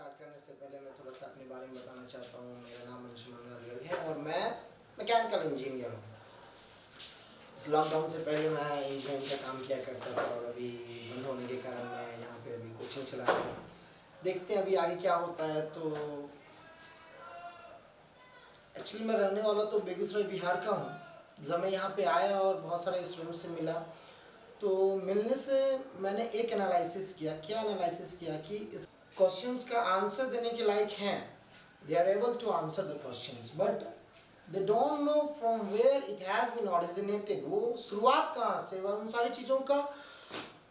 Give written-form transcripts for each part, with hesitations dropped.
Start करने से पहले मैं थोड़ा सा अपने बारे में बताना चाहता हूँ। मेरा नाम अंशुमन राजगढ़ है और मैं मैकेनिकल इंजीनियर हूँ। इस लॉकडाउन से पहले मैं इंजीनियरिंग का काम किया करता था और अभी बंद होने के कारण मैं यहाँ पे अभी कोचिंग चला रहा हूँ। देखते हैं अभी आगे क्या होता है। तो एक्चुअली मैं रहने वाला तो बेगूसराय बिहार का हूँ। जब मैं यहाँ पे आया और बहुत सारे स्टूडेंट से मिला तो मिलने से मैंने एक एनालिसिस किया। क्या एनालिसिस किया कि इस क्वेश्चंस का आंसर देने के लायक हैं। They are able to answer the questions but they don't know from where it has been originated. वो शुरुआत कहाँ से, वह उन सारी चीज़ों का,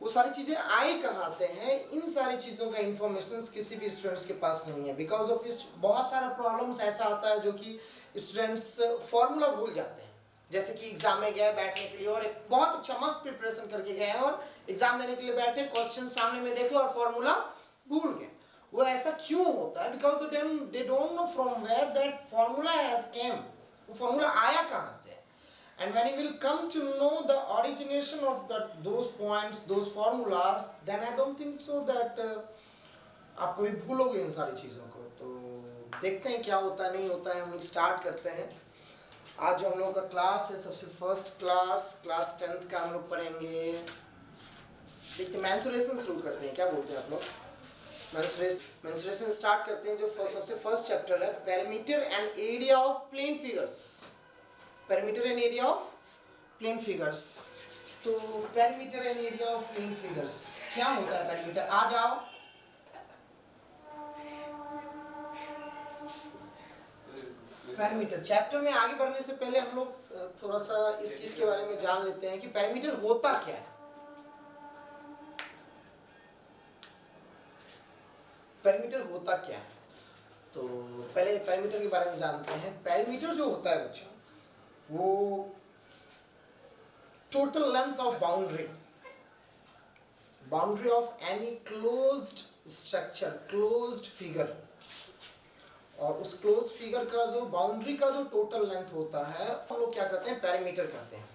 वो सारी चीज़ें आई कहाँ से हैं, इन सारी चीज़ों का इन्फॉर्मेशन किसी भी स्टूडेंट्स के पास नहीं है। बिकॉज ऑफ इस बहुत सारा प्रॉब्लम्स ऐसा आता है जो कि स्टूडेंट्स फॉर्मूला भूल जाते हैं। जैसे कि एग्जाम में गए बैठने के लिए और एक बहुत अच्छा मस्त प्रिपरेशन करके गए और एग्जाम देने के लिए बैठे, क्वेश्चन सामने में देखे और फॉर्मूला भूल गए। वो ऐसा क्यों होता है? Because they don't know from where that formula has came. वो फॉर्मूला आया कहाँ से? And when you will come to know the origination of those points, those formulas, then I don't think so that आप कभी भूलोगे इन सारी चीज़ों को। तो देखते हैं क्या होता है नहीं होता है। हम लोग स्टार्ट करते हैं। आज जो हम लोगों का क्लास है, सबसे फर्स्ट क्लास 10th का हम लोग पढ़ेंगे। देखते हैं मेंसुरेशन शुरू करते हैं। क्या बोलते हैं आप लोग? मेंसुरेशन स्टार्ट करते हैं। जो सबसे फर्स्ट चैप्टर है, perimeter and area of plane figures. Perimeter and area of plane figures. तो perimeter and area of plane figures क्या होता है? पेरीमीटर, आ जाओ। पेरीमीटर चैप्टर में आगे बढ़ने से पहले हम लोग थोड़ा सा इस चीज के बारे में जान लेते हैं कि पेरीमीटर होता क्या है। पेरीमीटर होता क्या है? तो पहले पेरीमीटर के बारे में जानते हैं। पेरीमीटर जो होता है बच्चों, वो total length of boundary of any closed structure, closed figure, और उस क्लोज फिगर का जो बाउंड्री का जो टोटल लेंथ होता है हम लोग क्या कहते हैं? पेरीमीटर कहते हैं।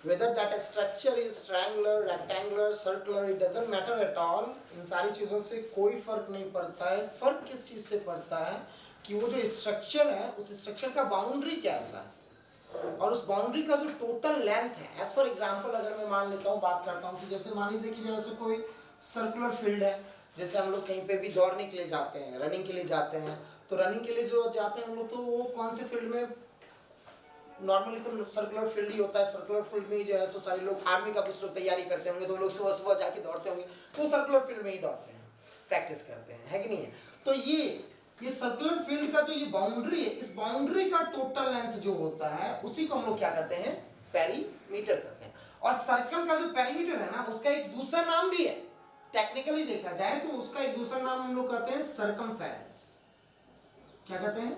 Whether that structure is triangular, rectangular, circular, it doesn't matter at all. इन सारी चीज़ों से कोई फर्क नहीं पड़ता है। फर्क किस चीज़ से पड़ता है कि वो जो स्ट्रक्चर है उस स्ट्रक्चर का बाउंड्री कैसा है और उस बाउंड्री का जो टोटल लेंथ है। एज फॉर एग्जाम्पल अगर मैं मान लेता हूँ, बात करता हूँ कि जैसे मान लीजिए कि जैसे कोई सर्कुलर फील्ड है। जैसे हम लोग कहीं पे भी दौड़ने के लिए जाते हैं, रनिंग के लिए जाते हैं, तो रनिंग के लिए जो जाते हैं हम लोग, तो वो कौन से फील्ड में? नॉर्मली तो सर्कुलर फील्ड ही होता है। सर्कुलर फील्ड में ही जो है सो सारे लोग, आर्मी का कुछ लोग तैयारी करते होंगे तो वो लोग सुबह सुबह जाके दौड़ते होंगे, तो सर्कुलर फील्ड में ही दौड़ते हैं, प्रैक्टिस करते हैं, है कि नहीं है? तो ये सर्कुलर फील्ड का जो ये बाउंड्री है, इस बाउंड्री का टोटल लेंथ जो होता है उसी को हम लोग क्या कहते हैं? पेरीमीटर कहते हैं। और सर्कल का जो पेरीमीटर है ना, उसका एक दूसरा नाम भी है। टेक्निकली देखा जाए तो उसका एक दूसरा नाम हम लोग कहते हैं सरकमफेरेंस। क्या कहते हैं?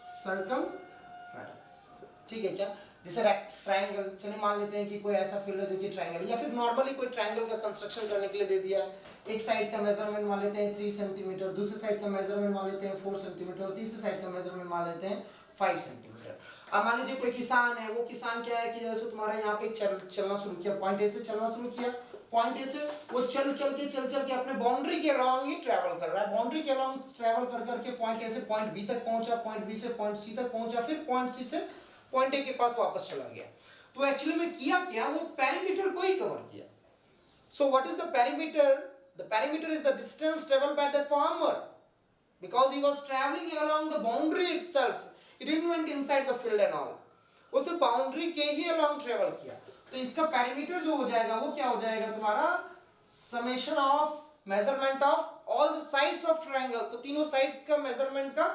सरकमफेरेंस। ठीक है क्या? जैसे ट्रायंगल, चलिए मान लेते हैं कि कोई ऐसा फील्ड है जो कि ट्रायंगल, या फिर नॉर्मली कोई ट्रायंगल का कंस्ट्रक्शन करने के लिए दे दिया है। एक साइड का मेजरमेंट मान लेते हैं 3 सेंटीमीटर, दूसरे साइड का मेजरमेंट मान लेते हैं 4 सेंटीमीटर और तीसरे साइड का मेजरमेंट मान लेते हैं 5 सेंटीमीटर। अब मान लीजिए कोई किसान है, वो किसान क्या है कि जैसे तुम्हारा यहाँ पे चलना शुरू किया, पॉइंट ए से चलना शुरू किया, पॉइंट ए से वो चल के अपने बाउंड्री के अलोंग ही ट्रैवल कर रहा है। बाउंड्री के अलोंग ट्रैवल कर करके पॉइंट ए से पॉइंट बी तक पहुंचा, पॉइंट बी से पॉइंट सी तक पहुंचा, फिर पॉइंट सी से पॉइंट ए के पास वापस चला गया। तो एक्चुअली में किया क्या? वो पेरीमीटर को ही कवर किया। So what is the perimeter? The perimeter is the distance travelled by the farmer because he was travelling along the boundary itself. He didn't went inside the field and all. वो सिर्फ boundary के ही along travel किया। तो इसका perimeter जो हो जाएगा वो क्या हो जाएगा तुम्हारा? Summation of measurement of all the sides of triangle. तो तीनों साइड्स का मेजरमेंट का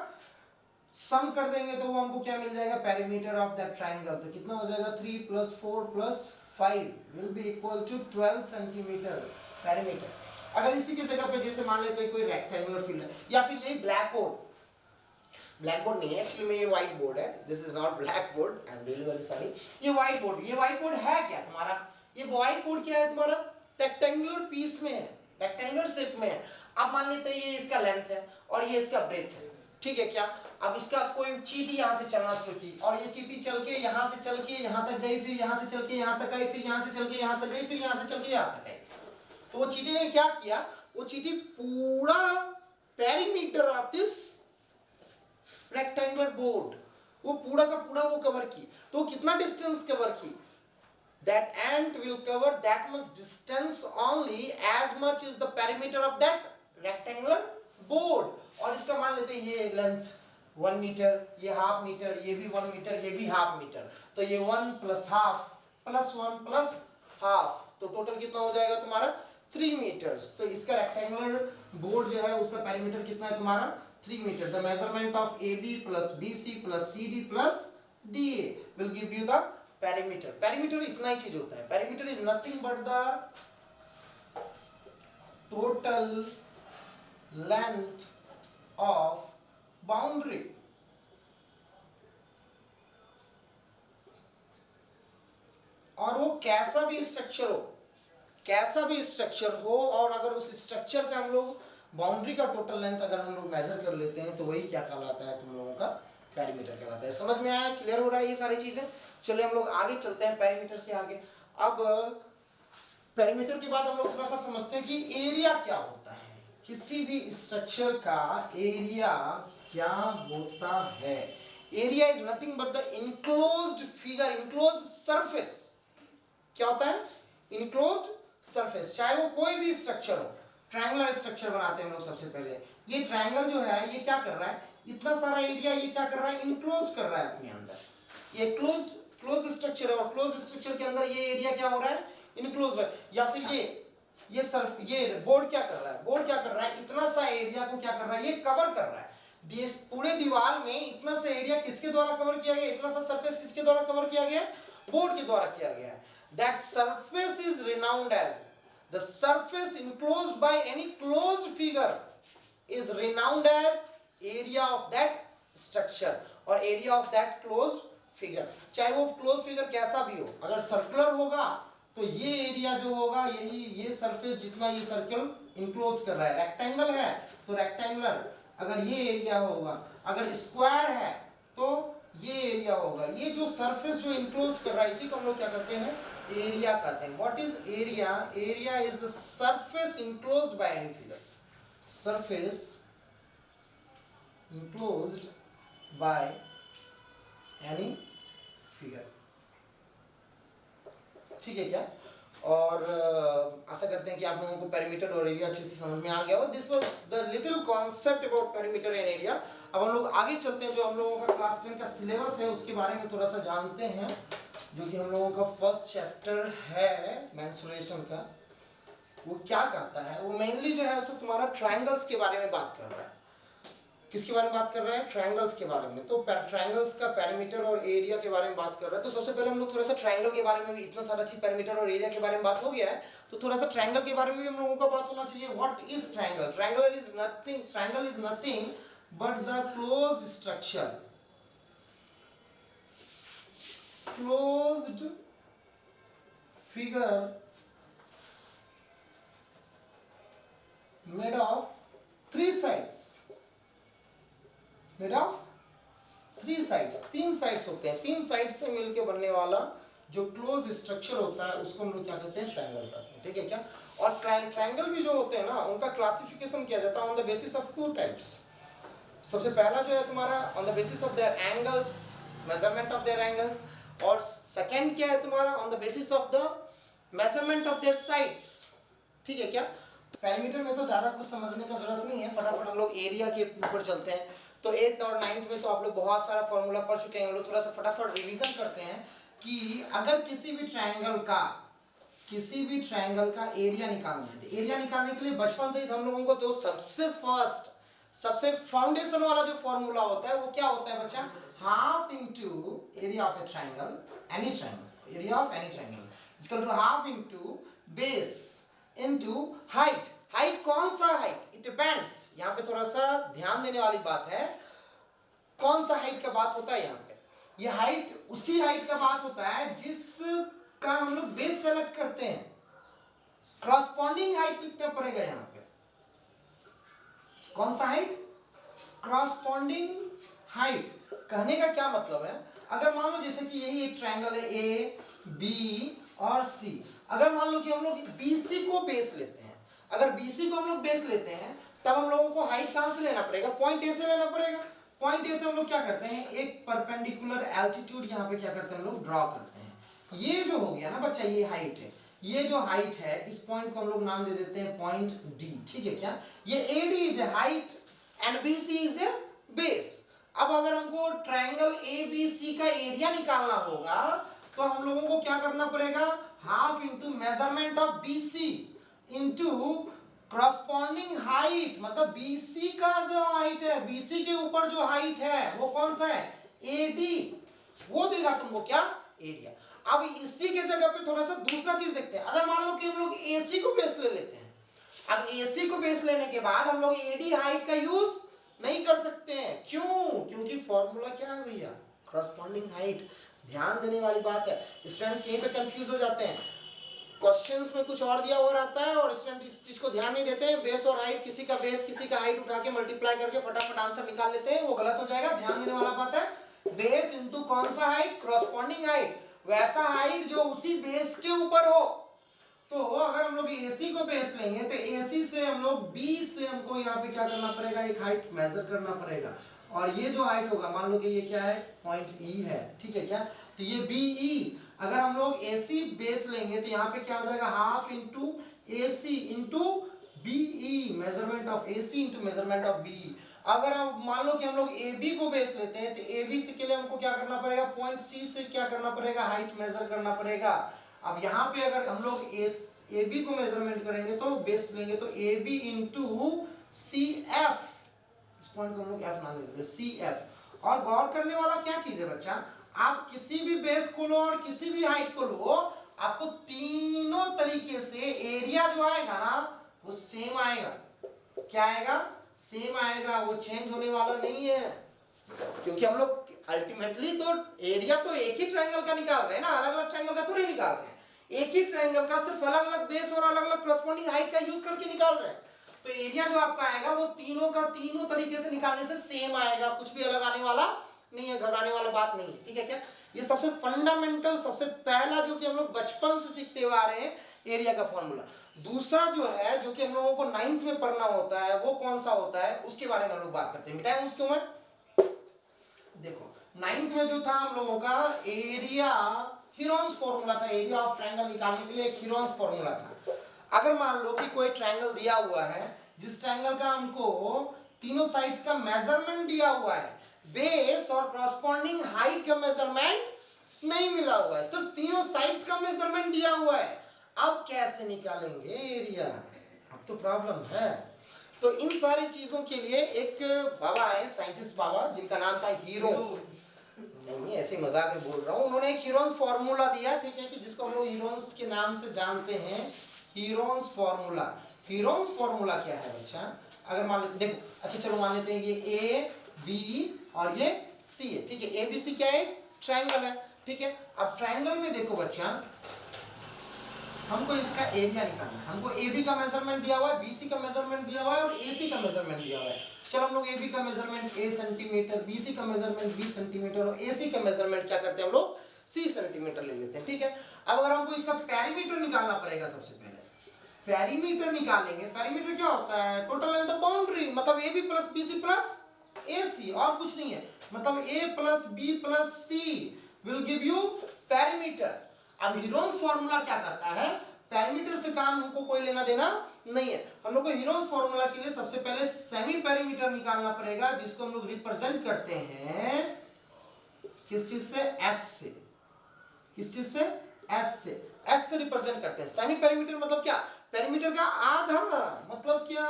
सम कर देंगे तो वो हमको क्या मिल जाएगा? Perimeter of that triangle. तो कितना हो जाएगा? 3 + 4 + 5 will be equal to 12 centimetre perimeter. अगर इसी की जगह पे जैसे मान लेते हैं कोई रेक्टेंगुलर फील्ड है, या फिर ये ब्लैक बोर्ड नहीं है, एक्चुअली में ये व्हाइट बोर्ड है। This is not black board, I am really very sorry. ये व्हाइट बोर्ड है क्या तुम्हारा? ये व्हाइट बोर्ड क्या है तुम्हारा? रेक्टेंगुलर पीस में है, रेक्टेंगुलर शेप में है। अब मान लेते हैं ये इसका लेंथ है और ये इसका ब्रेथ है। ठीक है क्या? अब इसका कोई चीटी यहाँ से चलना शुरू की और ये चीटी चल के यहाँ से चल के यहाँ तक गई, फिर यहाँ से चल के यहाँ तक आई, फिर यहाँ से चल के यहाँ तक गई, फिर यहाँ से चल के यहाँ तक आई। तो वो चीटी ने क्या किया? वो चीटी पूरा perimeter perimeter of this rectangular board, वो पूरा का पूरा वो कवर की, तो कितना डिस्टेंस कवर की, that ant will cover that much distance only as much is the perimeter of that rectangular board. और इसका मान लेते हैं ये लेंथ 1 मीटर, ये हाफ मीटर, ये भी 1 मीटर, ये भी हाफ मीटर, तो ये 1 plus half plus 1 plus half, तो टोटल कितना हो जाएगा तुम्हारा 3 मीटर्स। तो इसका रेक्टेंगुलर बोर्ड जो है उसका पेरीमीटर कितना है तुम्हारा 3 metre. The measurement of AB plus BC plus CD plus DA will give you the perimeter. Perimeter इतना ही चीज होता है, perimeter is nothing but the total length of boundary. और वो कैसा भी स्ट्रक्चर हो, कैसा भी स्ट्रक्चर हो, और अगर उस स्ट्रक्चर का हम लोग बाउंड्री का टोटल लेंथ अगर हम लोग मेजर कर लेते हैं तो वही क्या कहलाता है तुम लोगों का पेरीमीटर कहलाता है। समझ में आया, क्लियर हो रहा है ये सारी चीजें। चलिए हम लोग आगे चलते हैं पेरीमीटर से आगे। अब पेरीमीटर के बाद हम लोग थोड़ा सा समझते हैं कि एरिया क्या होता है, किसी भी स्ट्रक्चर का एरिया क्या होता है। Area is nothing but the enclosed figure, enclosed surface. क्या होता है इनक्लोज्ड सरफेस, चाहे वो कोई भी स्ट्रक्चर हो। ट्रायंगुलर स्ट्रक्चर बनाते हैं हम लोग सबसे पहले। ये ट्रायंगल जो है ये क्या कर रहा है, इतना सारा एरिया ये क्या कर रहा है इनक्लोज कर रहा है अपने अंदर। ये क्लोज स्ट्रक्चर है और क्लोज स्ट्रक्चर के अंदर ये एरिया क्या हो रहा है इनक्लोज है। या फिर ये बोर्ड क्या कर रहा है, बोर्ड क्या कर रहा है इतना सा एरिया को क्या कर रहा है ये कवर कर रहा है। पूरे दीवार में इतना सा एरिया किसके द्वारा कवर किया गया, इतना सा सरफेस किसके द्वारा कवर किया गया, बोर्ड के द्वारा किया गया है। That surface is renowned as the surface enclosed by any closed figure is renowned as area of that structure और area of that closed figure. चाहे वो क्लोज फिगर कैसा भी हो, अगर सर्कुलर होगा तो ये एरिया जो होगा यही ये सरफेस जितना ये सर्कल इनक्लोज कर रहा है। रेक्टेंगल है तो रेक्टेंगुलर अगर ये एरिया होगा, अगर स्क्वायर है तो ये एरिया होगा। ये जो सरफेस जो इनक्लोज कर रहा है इसी को हम लोग क्या कहते हैं एरिया कहते हैं। What is area, area is the surface enclosed by any figure, surface enclosed by any figure। ठीक है क्या, और आशा करते हैं कि आप लोगों को पेरीमीटर और एरिया अच्छे से समझ में आ गया हो। This was the little concept about perimeter and area. अब हम लोग आगे चलते हैं, जो हम लोगों का क्लास 10 का सिलेबस है उसके बारे में थोड़ा सा जानते हैं, जो कि हम लोगों का फर्स्ट चैप्टर है मेंसुरेशन का। वो क्या करता है, वो मेनली जो है उसको तुम्हारा ट्रायंगल्स के बारे में बात कर रहा है। किसके बारे में बात कर रहा है, ट्रायंगल्स के बारे में। तो ट्रायंगल्स का पेरीमीटर और एरिया के बारे में बात कर रहा है। तो सबसे पहले हम लोग थोड़ा सा ट्रायंगल के बारे में भी, इतना सारा चीज पेरीमीटर और एरिया के बारे में बात हो गया है तो थोड़ा सा ट्रायंगल के बारे में भी हम लोगों का बात होना चाहिए। What is triangle, triangle is nothing but the closed structure, closed figure made of 3 sides, made of 3 sides, 3 sides होते हैं, 3 sides से मिलकर बनने वाला जो क्लोज स्ट्रक्चर होता है उसको हम लोग क्या कहते हैं ट्रायंगल कहते हैं। ठीक है क्या, और ट्रायंगल भी जो होते हैं ना उनका क्लासिफिकेशन किया जाता है on the basis of 2 types. सबसे पहला जो है तुम्हारा on the basis of their angles, measurement of their angles, और सेकंड क्या है तुम्हारा on the basis of the measurement of their sides. ठीक है क्या, पेरीमीटर में तो ज़्यादा कुछ समझने का जरूरत नहीं है, फटाफट हम लोग एरिया के ऊपर चलते हैं। तो 8th और 9th में तो आप लोग बहुत सारा फॉर्मूला पढ़ चुके हैं। हम लोग थोड़ा सा फटाफट रिवीजन करते हैं कि अगर किसी भी ट्रायंगल का एरिया निकालना है, तो एरिया निकालने के लिए बचपन से ही हम लोगों को जो सबसे फाउंडेशन वाला जो फॉर्मूला होता है वो क्या होता है बच्चा, half into area of a triangle, any triangle, area of any triangle is equal to half into base into height. Height कौन सा हाइट, इट डिपेंड्स। यहाँ पे थोड़ा सा ध्यान देने वाली बात है, कौन सा हाइट का बात होता है यहाँ पे, ये हाइट उसी हाइट का बात होता है जिसका हम लोग बेस सेलेक्ट करते हैं। क्रॉसपॉन्डिंग हाइट लिखना पड़ेगा यहाँ पे, कौन सा हाइट, क्रॉसपॉन्डिंग हाइट। कहने का क्या मतलब है, अगर मान लो जैसे कि यही एक ट्रायंगल है ए बी और सी, अगर मान लो कि हम लोग BC को बेस लेते हैं, अगर BC को हम लोग बेस लेते हैं तब हम लोगों को हाइट हाइट कहाँ से लेना पड़ेगा, पॉइंट ए से लेना पड़ेगा। पॉइंट ए से हम लोग क्या करते हैं, एक परपेंडिकुलर एल्टीट्यूड यहाँ पे क्या करते हैं हम लोग ड्रॉ करते हैं। ये जो हो गया ना बच्चा, ये हाइट है, ये जो हाइट है इस पॉइंट को हम लोग नाम दे देते हैं पॉइंट डी, ठीक है क्या। ये AD is a height and BC is a base. अब अगर हमको ट्रायंगल ABC का एरिया निकालना होगा तो हम लोगों को क्या करना पड़ेगा, half into measurement of BC into corresponding height, मतलब BC का जो हाइट है, BC के ऊपर जो हाइट है वो कौन सा है, AD, वो देगा तुमको क्या, एरिया। अब इसी के जगह पे थोड़ा सा दूसरा चीज देखते हैं। अगर मान लो कि हम लोग AC को बेस ले लेते हैं, अब AC को बेस लेने के बाद हम लोग AD हाइट का यूज नहीं कर सकते हैं, क्यों, क्योंकि फॉर्मूला क्या है भैया, करस्पॉन्डिंग हाइट। ध्यान देने वाली बात है, स्टूडेंट्स यहीं पे कंफ्यूज हो जाते हैं, क्वेश्चंस में कुछ और दिया हुआ रहता है और स्टूडेंट इस चीज को ध्यान नहीं देते हैं। बेस और हाइट, किसी का बेस किसी का हाइट उठा के मल्टीप्लाई करके फटाफट आंसर निकाल लेते हैं, वो गलत हो जाएगा। ध्यान देने वाला बात है, बेस इंटू कौन सा हाइट, करस्पॉन्डिंग हाइट, वैसा हाइट जो उसी बेस के ऊपर हो। तो अगर हम लोग AC को बेस लेंगे तो AC से हम लोग B से हमको यहाँ पे क्या करना पड़ेगा, एक हाइट मेजर करना पड़ेगा, और ये जो हाइट होगा मान लो कि ये क्या है, पॉइंट E है, ठीक है क्या, तो ये BE। अगर हम लोग AC बेस लेंगे तो यहाँ पे क्या हो जाएगा, half into AC into BE, measurement of AC into measurement of BE। अगर हम मान लो कि हम लोग AB को बेस लेते हैं तो AB से के लिए हमको क्या करना पड़ेगा, पॉइंट C से क्या करना पड़ेगा, हाइट मेजर करना पड़ेगा। अब यहाँ पे अगर हम लोग AB को मेजरमेंट करेंगे तो बेस लेंगे तो AB इंटू CF, इस पॉइंट को हम लोग F नाम दे देते हैं, CF। और गौर करने वाला क्या चीज है बच्चा, आप किसी भी बेस को लो और किसी भी हाइट को लो, आपको तीनों तरीके से एरिया जो आएगा ना वो सेम आएगा। क्या आएगा, सेम आएगा, वो चेंज होने वाला नहीं है, क्योंकि हम लोग अल्टीमेटली तो एरिया तो एक ही ट्रायंगल का निकाल रहे हैं ना, अलग अलग ट्रायंगल का थोड़ी निकाल रहे हैं। एक ही ट्रायंगल का सिर्फ अलग अलग बेस और अलग अलग करस्पॉन्डिंग हाइट का यूज करके निकाल रहे हैं। तो एरिया जो आपका आएगा वो तीनों का तीनों तरीके से निकालने से सेम आएगा, कुछ भी अलग आने वाला नहीं है, घबराने वाला बात नहीं है, ठीक है क्या। ये सबसे फंडामेंटल, सबसे पहला जो कि हम लोग बचपन से सीखते हुए आ रहे हैं, एरिया का फॉर्मूला। दूसरा जो है जो कि हम लोगों को 9th में पढ़ना होता है, वो कौन सा होता है, उसके बारे में हम लोग बात करते हैं। मिटाएं उसको मैं, देखो 9th में जो था हम लोगों का एरिया, हीरोन्स फॉर्मूला था, एरिया ऑफ ट्रायंगल निकालने के लिए एक हीरोन्स फॉर्मूला था। अगर मान लो कि कोई ट्रायंगल दिया हुआ है, जिस ट्रायंगल का हमको तीनों साइड्स का मेजरमेंट दिया हुआ है, बेस और करस्पॉन्डिंग हाइट का मेजरमेंट नहीं मिला हुआ है, सिर्फ तीनों साइड्स का मेजरमेंट दिया हुआ है, अब कैसे निकालेंगे एरिया, अब तो प्रॉब्लम है। तो इन सारी चीजों के लिए एक बाबा है, साइंटिस्ट बाबा, जिनका नाम था हीरो, नहीं ऐसे मजाक में बोल रहा हूँ, उन्होंने एक हीरोन्स फॉर्मूला दिया, ठीक है, कि जिसको हम लोग हीरोन्स के नाम से जानते हैं, हीरोन्स फॉर्मूला। हीरोन्स फॉर्मूला क्या है बच्चा, अगर मान लेते, देखो अच्छा चलो मान लेते हैं ये A B और ये C है, ठीक है, ABC क्या है, ट्रायंगल है, ठीक है। अब ट्रायंगल में देखो बच्चा, हमको इसका एरिया निकालना है, हमको AB का मेजरमेंट दिया हुआ है, BC का मेजरमेंट दिया हुआ है और AC का मेजरमेंट दिया हुआ है। चलो हम लोग AB का मेजरमेंट A सेंटीमीटर, BC का मेजरमेंट B सेंटीमीटर और AC का मेजरमेंट क्या करते हैं हम लोग, C सेंटीमीटर ले लेते हैं, ठीक है। अब अगर हमको इसका पेरीमीटर निकालना पड़ेगा, सबसे पहले पेरीमीटर निकालेंगे। पेरीमीटर क्या होता है, टोटल लेंथ ऑफ बाउंड्री, मतलब AB plus BC plus AC, और कुछ नहीं है, मतलब A plus B plus C will give you perimeter. अब हीरोन्स फॉर्मूला क्या करता है, पेरीमीटर से काम हमको कोई लेना देना नहीं है। हम लोग को हीरोन्स फॉर्मूला के लिए सबसे पहले सेमी पेरीमीटर निकालना पड़ेगा, जिसको हम लोग रिप्रेजेंट करते हैं किस चीज से, S से। किस चीज से, S से, S से रिप्रेजेंट करते हैं। सेमी पेरीमीटर मतलब क्या, पेरीमीटर का आधा, मतलब क्या,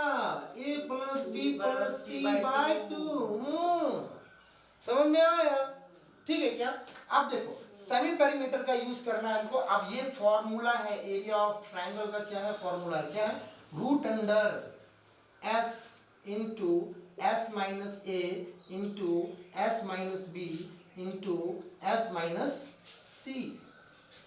A plus B plus C by 2, समझ में आया, ठीक है क्या। अब देखो सेमी पेरीमीटर का यूज करना है हमको। अब ये फॉर्मूला है एरिया ऑफ ट्रायंगल का, क्या है फॉर्मूला, क्या है, root under S into S minus A into S minus B into S minus C,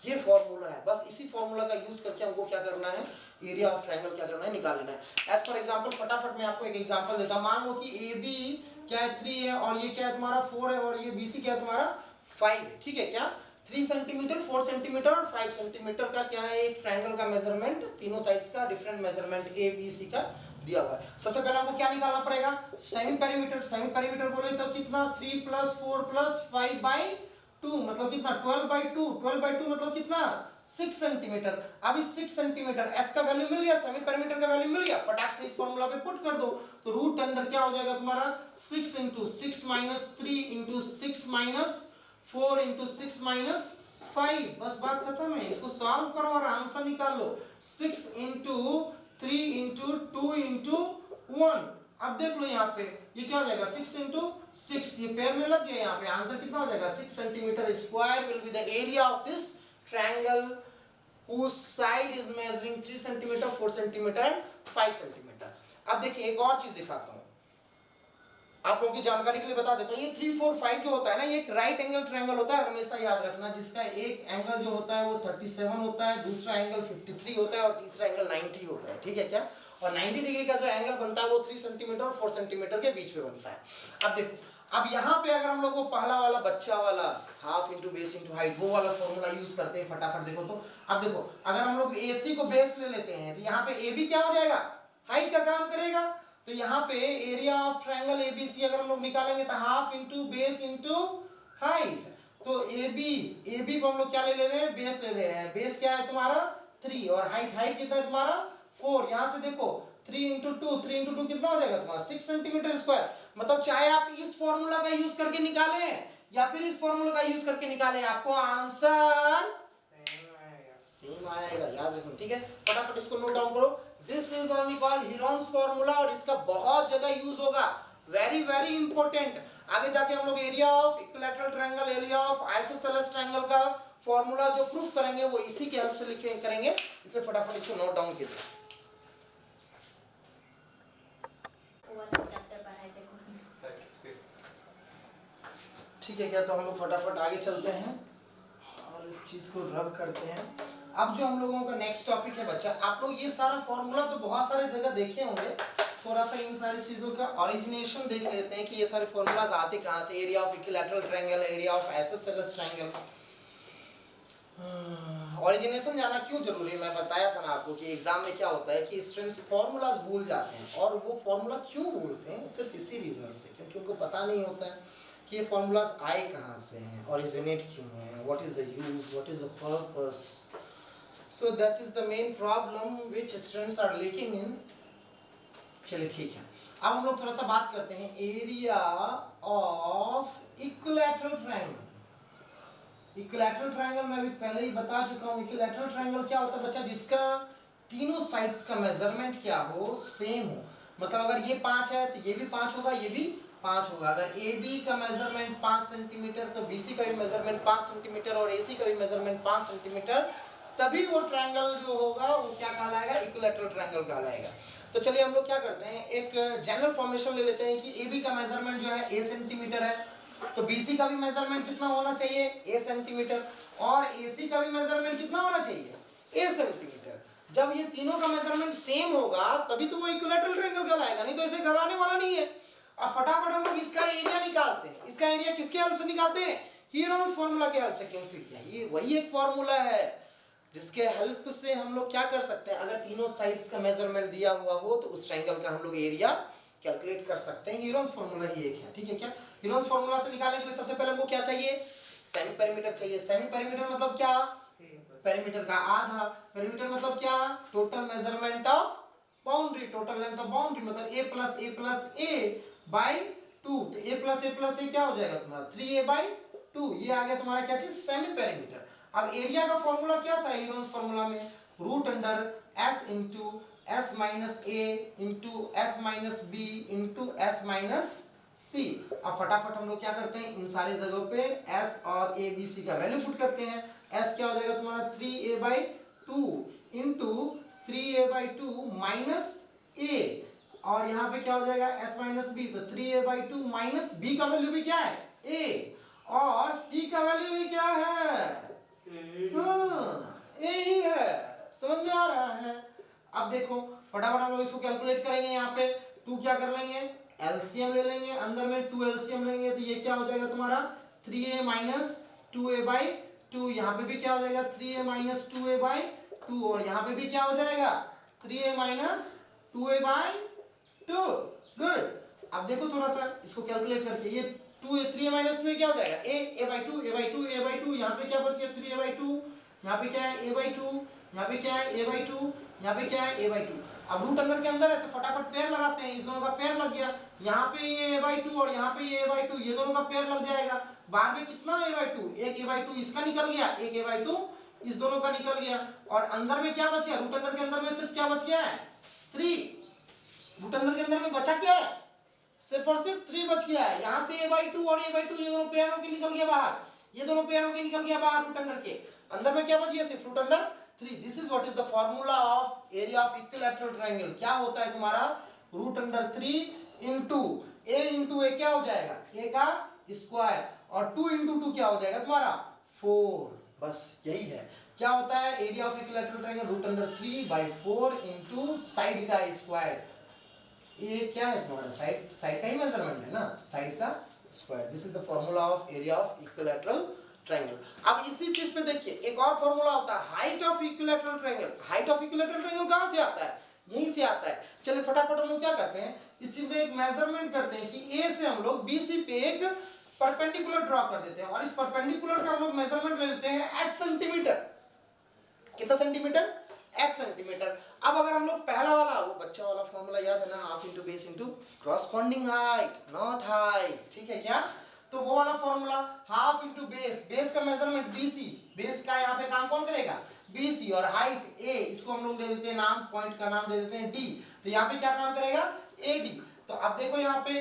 ये फॉर्मूला है। बस इसी फॉर्मूला का यूज करके हमको क्या करना है, एरिया ऑफ ट्रायंगल क्या करना है, निकाल लेना है। एज फॉर एग्जांपल, फटाफट मैं आपको एक एग्जांपल देता हूं। मान लो कि AB क्या है 3 है और ये क्या है तुम्हारा 4 है और ये BC क्या है तुम्हारा 5 है, ठीक है क्या। 3 सेंटीमीटर, 4 सेंटीमीटर और 5 सेंटीमीटर का क्या है, एक ट्रायंगल का मेजरमेंट, तीनों साइड्स का डिफरेंट मेजरमेंट ABC का दिया हुआ है। सबसे पहले हमको क्या निकालना पड़ेगा, सेमी पेरीमीटर। सेमी पेरीमीटर बोले तो कितना 3 + 4 + 5/2 मतलब कितना 12/2। 12/2 मतलब कितना 6 सेंटीमीटर। अब इस 6 सेंटीमीटर एस का वैल्यू मिल गया, सेमी पेरीमीटर का वैल्यू मिल गया, फटाक से इस फॉर्मूला पे पुट कर दो। तो रूट अंडर क्या हो जाएगा तुम्हारा 6 × 6 - 3 × 6 - 4 × 6 - 5। बस बात खत्म है। इसको सॉल्व करो और आंसर निकाल लो। 6 × 3 × 2 × 1। अब देख लो यहाँ पे ये क्या हो जाएगा 6 × 6, ये पेयर में लग गया। यहाँ पे आंसर कितना हो जाएगा 6 centimetre square will be the area of this triangle whose side is measuring 3 centimetre, 4 centimetre and 5 centimetre. अब देखिए एक और चीज दिखाता हूँ आप लोगों की जानकारी के लिए बता देता हूँ। ये 3, 4, 5 जो होता है ना, ये एक राइट एंगल ट्रायंगल होता है, हमेशा याद रखना, जिसका एक एंगल जो होता है वो 37 होता है, दूसरा एंगल 53 होता है और तीसरा एंगल 90 होता है। ठीक है क्या? और 90 डिग्री का जो एंगल बनता है वो 3 सेंटीमीटर और 4 सेंटीमीटर के बीच में बनता है। अब देखो, अब यहाँ पे अगर हम लोग वो पहला वाला बच्चा वाला half into base into height वो वाला फॉर्मूला यूज करते हैं फटाफट देखो तो। अब देखो अगर हम लोग AC को बेस ले लेते हैं तो यहाँ पे AB क्या हो जाएगा, हाइट का काम करेगा। तो यहाँ पे एरिया ऑफ ट्रायंगल ABC अगर हम लोग निकालेंगे तो half into base into height. तो AB को हम लोग क्या ले रहे हैं, बेस ले रहे हैं। बेस क्या है तुम्हारा 3 और हाइट कितना है तुम्हारा 4। यहाँ से देखो 3 × 2 कितना हो जाएगा तुम्हारा 6 सेंटीमीटर स्क्वायर। मतलब चाहे आप इस फॉर्मूला का यूज करके निकालें या फिर इस फॉर्मूला का यूज करके निकालें, आपको आंसर सेम आएगा, याद रखना। ठीक है, फटाफट इसको नोट डाउन करो। This is only called Heron's formula और इसका बहुत जगह यूज होगा, वेरी वेरी इंपॉर्टेंट। आगे जाके हम लोग area of equilateral triangle, area of isosceles triangle का फॉर्मूला जो प्रूफ करेंगे वो इसी के हेल्प से करेंगे, इसलिए फटाफट इसको नोट डाउन कीजिए। ठीक है क्या? तो हम लोग फटाफट आगे चलते हैं और इस चीज को रब करते हैं। अब जो हम लोगों का नेक्स्ट टॉपिक है बच्चा, आप लोग ये सारा फॉर्मूला तो बहुत सारे जगह देखे होंगे, थोड़ा सा इन सारी चीजों का ओरिजिनेशन देख लेते हैं कि ये सारे फॉर्मूलाज आते कहाँ से। Area of equilateral triangle, area of isosceles triangle, origination जानना क्यों जरूरी है? मैं बताया था ना आपको कि एग्जाम में क्या होता है कि स्टूडेंट्स फॉर्मूलाज भूल जाते हैं। और वो फॉर्मूला क्यों भूलते हैं? सिर्फ इसी रीजन से, क्योंकि उनको पता नहीं होता है कि ये फॉर्मूलाज आए कहाँ से हैं, ओरिजिनेट क्यों है, what is the use, what is the purpose. So that is the main problem which students are lacking in. चलिए ठीक है, अब हम लोग थोड़ा सा बात करते हैं area of equilateral triangle. Equilateral triangle मैं अभी पहले ही बता चुका हूँ। इक्विलैटरल ट्रायंगल क्या होता है बच्चा, जिसका तीनों साइड्स का मेजरमेंट क्या हो, सेम हो। मतलब अगर ये 5 है तो ये भी 5 होगा, ये भी 5 होगा। अगर AB का मेजरमेंट 5 सेंटीमीटर तो BC का भी मेजरमेंट 5 सेंटीमीटर और AC का भी मेजरमेंट 5 सेंटीमीटर, तभी वो ट्रायंगल जो होगा वो क्या कहलाएगा, इक्विलैटरल ट्रायंगल कहलाएगा। तो चलिए हम लोग क्या करते हैं, एक जनरल फॉर्मेशन ले लेते हैं कि AB का मेजरमेंट जो है A सेंटीमीटर है, तो BC का भी मेजरमेंट कितना होना चाहिए, A सेंटीमीटर, और AC का भी मेजरमेंट कितना होना चाहिए, A सेंटीमीटर। जब ये तीनों का मेजरमेंट सेम होगा तभी तो वो इक्विलैटरल ट्रायंगल कहलाएगा, नहीं तो ऐसे कहलाने वाला नहीं है। अब फटाफट हम लोग इसका एरिया निकालते हैं। इसका एरिया किसके हेल्प से निकालते हैं, हीरोन्स फॉर्मूला के हेल्प से, क्योंकि ये वही एक फॉर्मूला है जिसके हेल्प से हम लोग क्या कर सकते हैं, अगर तीनों साइड्स का मेजरमेंट दिया हुआ हो तो उस ट्रायंगल का हम लोग एरिया कैलकुलेट कर सकते हैं। हीरोन्स फॉर्मूला ही एक है, ठीक है क्या? हीरोन्स फॉर्मूला से निकालने के लिए सबसे पहले हमको क्या चाहिए, सेमी पेरीमीटर चाहिए। सेमी पेरीमीटर मतलब क्या, पेरीमीटर का आधा। पेरीमीटर मतलब क्या, total measurement of boundary, total length of boundary, मतलब a प्लस a बाई 2। तो a प्लस a क्या हो जाएगा तुम्हारा 3a/2। ये आ गया तुम्हारा क्या चीज, सेमी पेरीमीटर। अब एरिया का फॉर्मूला क्या था हीरोन्स फॉर्मूला में, root under s into s minus a into s minus b into s minus c। अब फटाफट हम लोग क्या करते हैं, इन सारी जगहों पे s और a b c का वैल्यू पुट करते हैं। s क्या हो जाएगा तुम्हारा 3a/2 into 3a/2 minus a, और यहाँ पे क्या हो जाएगा s माइनस b, तो 3a/2 माइनस b का वैल्यू भी क्या है a, और c का वैल्यू भी क्या है, a ही है। समझ में आ रहा है? अब देखो फटाफट हम लोग इसको कैलकुलेट करेंगे। यहाँ पे 2 क्या कर लेंगे, एलसीएम ले लेंगे, अंदर में 2 एलसीएम लेंगे, तो ये क्या हो जाएगा तुम्हारा 3a माइनस 2a/2। यहाँ पे भी क्या हो जाएगा 3a माइनस 2a/2, और यहाँ पे भी क्या हो जाएगा 3a माइनस 2a/2। 2 गुड। अब देखो थोड़ा सा इसको कैलकुलेट करके, ये 2 3 माइनस 2 क्या हो जाएगा a by 2 a by 2 a by 2, यहाँ पे क्या बच गया 3 by 2, यहाँ पे क्या है a by 2, यहाँ पे क्या है a by 2, यहाँ पे क्या है a by 2। अब रूट अंडर के अंदर है तो फटाफट पेयर लगाते हैं, इस दोनों का पेयर लग गया, यहाँ पे ये a by 2 और यहाँ पे ये a by 2, ये दोनों का पेयर लग जाएगा। बाहर में कितना a by 2, एक a by 2 इसका निकल गया, एक a by 2 इस दोनों का निकल गया, और अंदर में क्या बच गया, रूट अंडर के अंदर में सिर्फ क्या बच गया है 3। रूट अंडर के अंदर में बचा क्या है, सिर्फ और सिर्फ 3 बच गया है। यहाँ से a by 2 और a by 2 ये दोनों पेयर होके निकल गया बाहर, ये दोनों पेयर होके निकल गया बाहर रूट अंडर के, अंदर में क्या बच गया सिर्फ root under 3। This is what is the formula of area of equilateral triangle. क्या होता है तुम्हारा रूट अंडर 3 इंटू a क्या हो जाएगा a का स्क्वायर, और 2 इंटू 2 क्या हो जाएगा तुम्हारा 4। बस यही है, क्या होता है area of equilateral triangle root under 3 by 4 into side का स्क्वायर। ये क्या है तुम्हारा साइड का ही मेजरमेंट है ना, साइड का square. This is the formula of area of equilateral triangle. अब इसी चीज पे देखिए एक और फार्मूला होता है height of equilateral triangle. Height of equilateral triangle कहां से आता है, यहीं से आता है। चलिए फटाफट हम लोग क्या करते हैं, इस चीज में एक मेजरमेंट करते हैं कि ए से हम लोग BC पे एक परपेंडिकुलर ड्रॉ कर देते हैं, और इस परपेंडिकुलर का हम लोग मेजरमेंट ले लेते हैं 8 सेंटीमीटर। कितना सेंटीमीटर, 8 सेंटीमीटर। अब अगर हम लोग पहला वाला वो बच्चा वाला फॉर्मूला याद है ना, half into base into corresponding height, not height, ठीक है क्या। तो वो वाला formula half into base, base का मेजरमेंट BC, बेस का यहाँ पे काम कौन करेगा BC, और हाइट A, इसको हम लोग दे देते हैं नाम, पॉइंट का नाम दे देते हैं D, तो यहाँ पे क्या काम करेगा AD। तो अब देखो यहाँ पे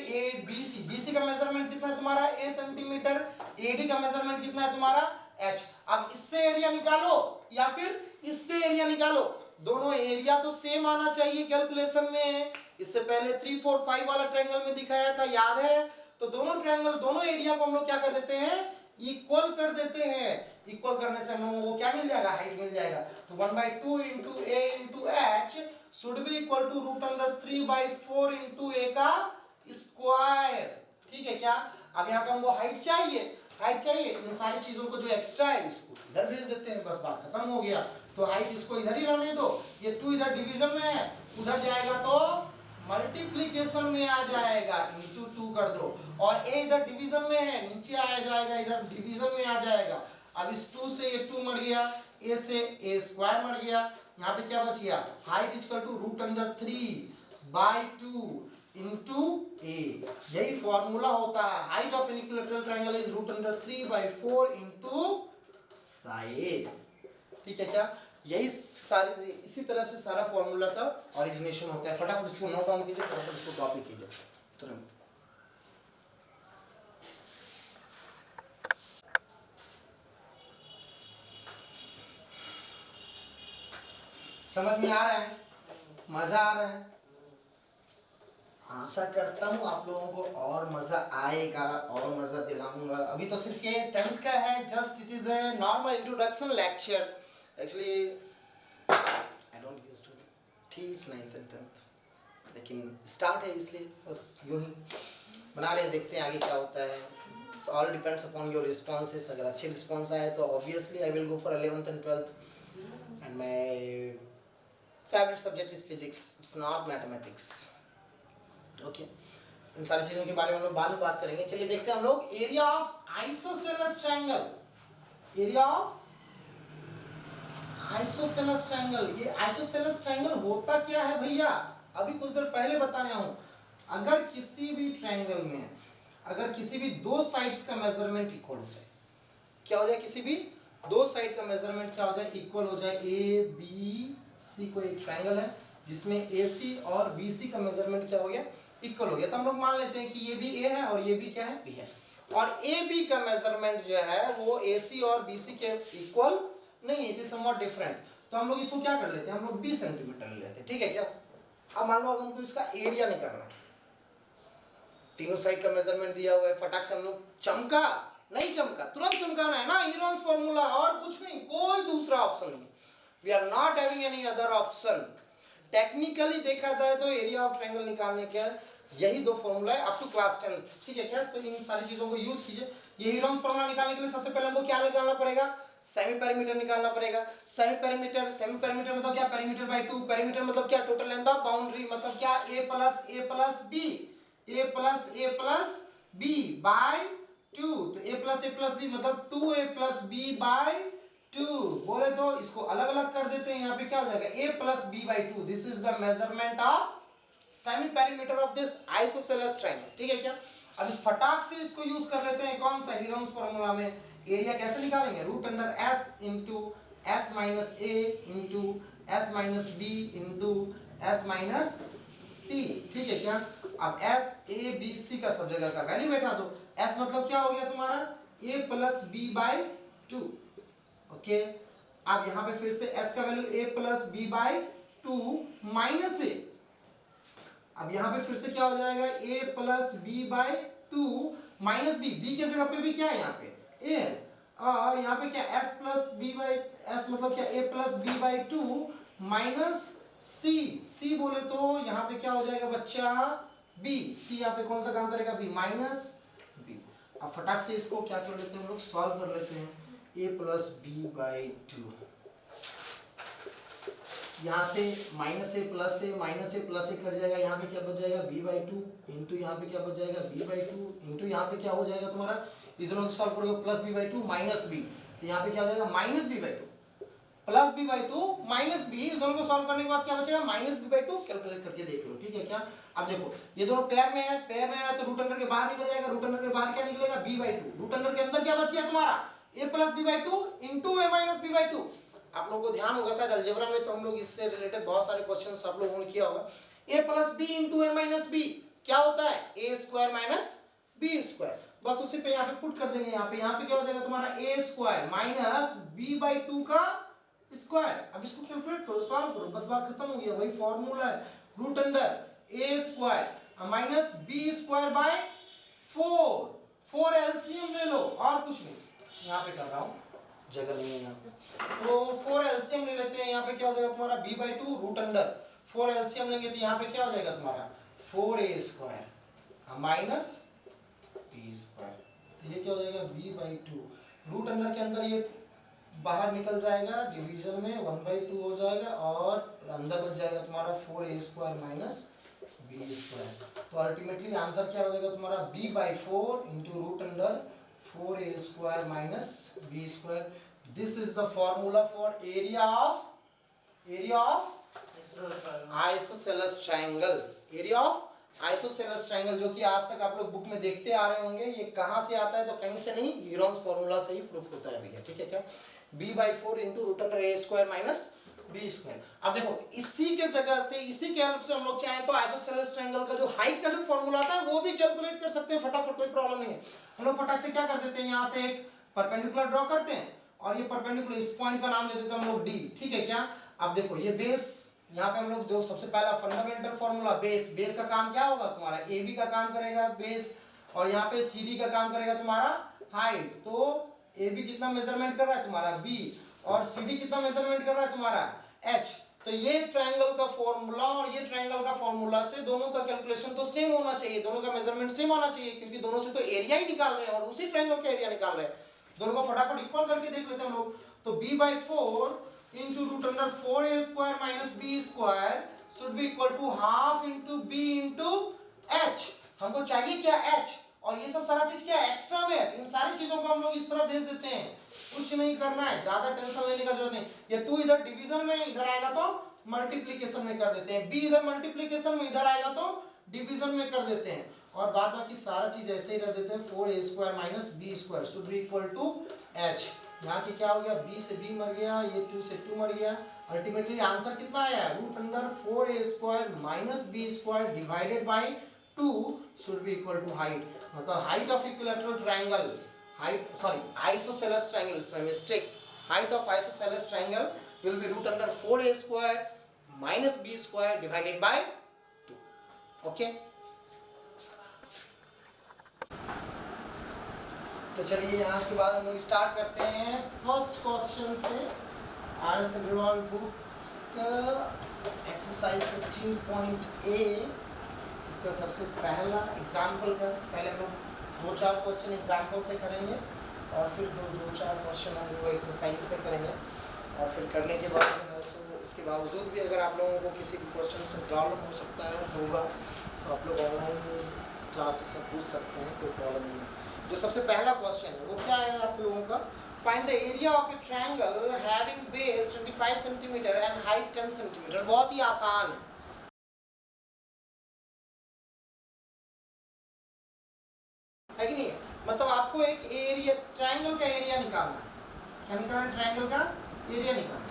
BC का मेजरमेंट कितना है तुम्हारा A सेंटीमीटर, AD का मेजरमेंट कितना है तुम्हारा H। अब इससे एरिया निकालो या फिर इससे एरिया निकालो, दोनों एरिया तो सेम आना चाहिए कैलकुलेशन में। इससे पहले 3 4 5 वाला ट्रायंगल में दिखाया था, याद है। तो दोनों ट्रायंगल, दोनों एरिया को हम लोग क्या कर देते हैं इक्वल कर देते हैं। इक्वल करने से हम लोगों को क्या मिल जाएगा, हाइट मिल जाएगा। तो 1/2 into a into h should be equal to root under 3/4 into a का स्क्वायर, ठीक है क्या। अब यहाँ पे हमको हाइट चाहिए, इन सारी चीजों को जो एक्स्ट्रा है इसको इधर भेज देते हैं, बस बात खत्म हो गया। तो हाइट इसको इधर ही रहने दो, ये 2 इधर डिवीजन में है, उधर जाएगा तो मल्टीप्लिकेशन में आ जाएगा, इंटू 2 कर दो, और a इधर डिवीजन में है, नीचे आ जाएगा, इधर डिवीजन में आ जाएगा। अब इस 2 से ये 2 मर गया, a से a स्क्वायर मर गया, यहाँ पे क्या बच गया height equal to root under 3/2 into a। यही फॉर्मूला होता है, height of an equilateral triangle is root under 3/4 into side, ठीक है क्या। यही सारी इसी तरह से सारा फॉर्मूला का ओरिजिनेशन होता है। फटाफट इसको नोट डाउन कीजिए, फटाफट इसको कॉपी कीजिए तुरंत। समझ में आ रहा है, मजा आ रहा है, आशा करता हूँ आप लोगों को और मजा आएगा और मजा दिलाऊंगा। अभी तो सिर्फ ये 10th का है, just it is a normal introduction lecture. Actually I don't used to teach 9th and 10th, लेकिन स्टार्ट है इसलिए बस यूं ही बना रहे हैं, देखते हैं आगे क्या होता है। It's all depends upon your responses. अगर अच्छे रिस्पॉन्स आए तो obviously I will go for 11th and 12th, and my favourite subject is physics, it's not mathematics. Okay, इन सारी चीजों के बारे में हम लोग बाद में बात करेंगे। चलिए देखते हैं हम लोग area of isosceles triangle. Area of isosceles triangle, ये आइसोसेलेस ट्रायंगल होता क्या है भैया, अभी कुछ देर पहले बताया हूं। अगर किसी भी ट्रायंगल में अगर किसी भी दो साइड्स का मेजरमेंट इक्वल हो जाए, क्या हो जाए, किसी भी दो साइड का मेजरमेंट क्या हो जाए इक्वल हो जाए। ए बी सी कोई एक ट्रायंगल है जिसमें ए सी और बी सी का मेजरमेंट क्या हो गया इक्वल हो गया, तो हम लोग मान लेते हैं कि ये भी ए है और ये भी क्या है बी है, और ए बी का मेजरमेंट जो है वो ए सी और बी सी के इक्वल नहीं, इट इज समवॉट डिफरेंट। तो हम लोग इसको क्या कर लेते हैं, हम लोग 20 सेंटीमीटर ले लेते हैं, ठीक है क्या। अब मान लो अगर हमको इसका एरिया निकालना है, तीनों साइड का मेजरमेंट दिया हुआ है, फटाक से हम लोग चमका नहीं चमका, तुरंत चमकाना है ना, हीरोन्स फॉर्मूला, और कुछ नहीं, कोई दूसरा ऑप्शन नहीं। We are not having any other option. Technically देखा जाए तो एरिया ऑफ ट्रायंगल निकालने के यही दो फॉर्मूला है अप टू क्लास 10th, ठीक है क्या। तो इन सारी चीजों को यूज कीजिए। ये हीरोन्स फॉर्मूला निकालने के लिए सबसे पहले हमको क्या निकालना पड़ेगा, सेमी पेरीमीटर निकालना पड़ेगा। सेमी पेरीमीटर मतलब क्या, पेरीमीटर बाय 2, पेरीमीटर मतलब क्या, टोटल लेंथ ऑफ बाउंड्री, मतलब क्या, a plus a plus b by 2, तो a प्लस b मतलब 2a प्लस b बाय 2। बोले तो इसको अलग अलग कर देते हैं, यहाँ पे क्या हो जाएगा, a plus b by 2। This is the measurement of semi perimeter of this isosceles triangle. ठीक है क्या, अब इस फटाक से इसको यूज कर लेते हैं कौन सा, हीरोन्स फार्मूला में। एरिया कैसे निकालेंगे, root under s into s minus a into s minus b into s minus c। ठीक है क्या, अब s a b c का सब जगह का वैल्यू बैठा दो। s मतलब क्या हो गया तुम्हारा, a plus b by 2। Okay, अब यहां पे फिर से s का value a plus b by 2 minus a। अब यहां पे फिर से क्या हो जाएगा, a plus b by 2 minus b, b के जगह पे भी क्या है यहाँ पे a है, और यहाँ पे क्या s plus b by s मतलब क्या a plus b by 2 minus c बोले तो यहाँ पे क्या हो जाएगा बच्चा, b। c यहाँ पे कौन सा काम करेगा, b माइनस b। अब फटाक से इसको क्या कर लेते हैं हम लोग, सॉल्व कर लेते हैं। a प्लस b बाय 2, यहाँ से माइनस ए प्लस ए कट जाएगा, यहाँ पे क्या बच जाएगा b बाई 2 इंटू यहाँ पे क्या बच जाएगा b बाई 2 इंटू यहाँ पे क्या हो जाएगा तुम्हारा, इस दोनों को सॉल्व करोगे plus b by 2 minus b, तो यहाँ पे क्या हो जाएगा minus b by 2 plus b by 2 minus b। इस दोनों को सॉल्व करने के बाद क्या बचेगा, माइनस b बाई 2। कैलकुलेट करके देख लो। ठीक है क्या, अब देखो ये दोनों पेयर में है तो रूट अंडर के बाहर निकल जाएगा, रूट अंडर के बाहर क्या निकलेगा, b बाई 2। रूट अंडर के अंदर क्या बच गया तुम्हारा, a plus b by 2 into a minus b by 2। आप लोगों को ध्यान होगा शायद अलजेब्रा में, तो हम लोग इससे रिलेटेड बहुत सारे क्वेश्चंस आप लोगों ने किया होगा। a plus B into A minus B क्या होता है, a square minus b square. बस उसी पे यहाँ पे पुट कर देंगे, यहाँ पे क्या हो जाएगा तुम्हारा a square minus b by 2 का स्क्वायर। अब इसको कैलकुलेट करो, सॉल्व करो, बस बात खत्म हो गया। वही फॉर्मूला है, root under a square minus b square by 4 LCM ले लो, और कुछ नहीं। यहाँ पे कर रहा हूँ, जगह नहीं है यहाँ पे, तो 4 एलसीएम ले लेते हैं। यहाँ पे क्या हो जाएगा तुम्हारा b by 2 root under 4 LCM लेंगे तो यहाँ पे क्या हो जाएगा तुम्हारा 4a square minus b square, तो ये क्या हो जाएगा b बाई 2। रूट अंडर के अंदर ये बाहर निकल जाएगा, डिवीजन में 1 बाई 2 हो जाएगा, और अंदर बच जाएगा तुम्हारा 4a square minus b square. तो अल्टीमेटली आंसर क्या हो जाएगा तुम्हारा b by 4 into root under 4a square minus b square. This is the formula for area of isosceles triangle. Area of isosceles triangle जो कि आज तक आप लोग बुक में देखते आ रहे होंगे। ये कहाँ से आता है, तो कहीं से नहीं, हीरोन्स फॉर्मूला से ही प्रूफ होता है भैया। ठीक है क्या, b by 4 into root under a square minus b square. अब देखो इसी के जगह से, इसी के हेल्प से हम लोग चाहें तो आइसोसेलेस ट्रायंगल का जो हाइट का जो फॉर्मूला आता है वो भी कैलकुलेट कर सकते हैं फटाफट, कोई प्रॉब्लम नहीं है। हम लोग फटाक से क्या कर देते हैं, यहाँ से एक परपेंडिकुलर ड्रॉ करते हैं, और ये परपेंडिकुलर इस पॉइंट का नाम दे देते हैं हम लोग d। ठीक है क्या, अब देखो ये बेस, यहाँ पे हम लोग जो सबसे पहला फंडामेंटल फॉर्मूला बेस का काम क्या होगा तुम्हारा, ab का काम करेगा बेस, और यहाँ पे cd का काम करेगा तुम्हारा हाइट। तो ab कितना मेजरमेंट कर रहा है तुम्हारा b, और cd कितना मेजरमेंट कर रहा है तुम्हारा h। तो ये ट्रायंगल का फॉर्मूला और ये ट्रायंगल का फॉर्मूला से दोनों का कैलकुलेशन तो सेम होना चाहिए, दोनों का मेजरमेंट सेम होना चाहिए, क्योंकि दोनों से तो एरिया ही निकाल रहे हैं और उसी ट्रायंगल का एरिया निकाल रहे हैं। दोनों को फटाफट इक्वल करके देख लेते हैं हम लोग। तो b by 4 into root under 4a square minus b square should be equal to half into b into h। हमको चाहिए क्या, h, और ये सब सारा चीज क्या है, एक्स्ट्रा में है। इन सारी चीजों को हम लोग इस तरह भेज देते हैं, कुछ नहीं करना है, ज्यादा टेंशन लेने का जरूरत नहीं। ये 2 इधर डिवीजन में, इधर आएगा तो मल्टीप्लिकेशन में कर देते हैं, b इधर मल्टीप्लिकेशन में, इधर आएगा तो डिवीजन में कर देते हैं, और बाद बाकी सारा चीज ऐसे ही रह देते हैं। 4a square minus b square should be equal to h। यहाँ की क्या हो गया, b से b मर गया, ये 2 से 2 मर गया। अल्टीमेटली आंसर कितना आया, root under 4a square minus b square divided by 2 should be equal to height. मतलब height of equilateral triangle, isosceles triangle, it's my mistake. Height of isosceles triangle will be root under 4a square minus b square divided by 2. Okay? तो चलिए यहाँ के बाद हम लोग start करते हैं फर्स्ट क्वेश्चन से, RS Agarwal book exercise 15.a। इसका सबसे पहला एग्जाम्पल का, पहले हम लोग 2-4 क्वेश्चन एग्जाम्पल से करेंगे, और फिर दो चार क्वेश्चन हैं वो एक्सरसाइज से करेंगे, और फिर करने के बाद जो है सो उसके बावजूद भी अगर आप लोगों को किसी भी क्वेश्चन से प्रॉब्लम हो सकता है होगा तो आप लोग ऑनलाइन क्लासेस में पूछ सकते हैं, कोई प्रॉब्लम नहीं है। जो सबसे पहला क्वेश्चन है वो क्या है आप लोगों का, find the area of a triangle having base 25 centimetre and height 10 centimetre. बहुत ही आसान है कि नहीं? मतलब आपको एक एरिया ट्रायंगल का एरिया निकालना है। क्या निकालना है? ट्रायंगल का एरिया निकालना है।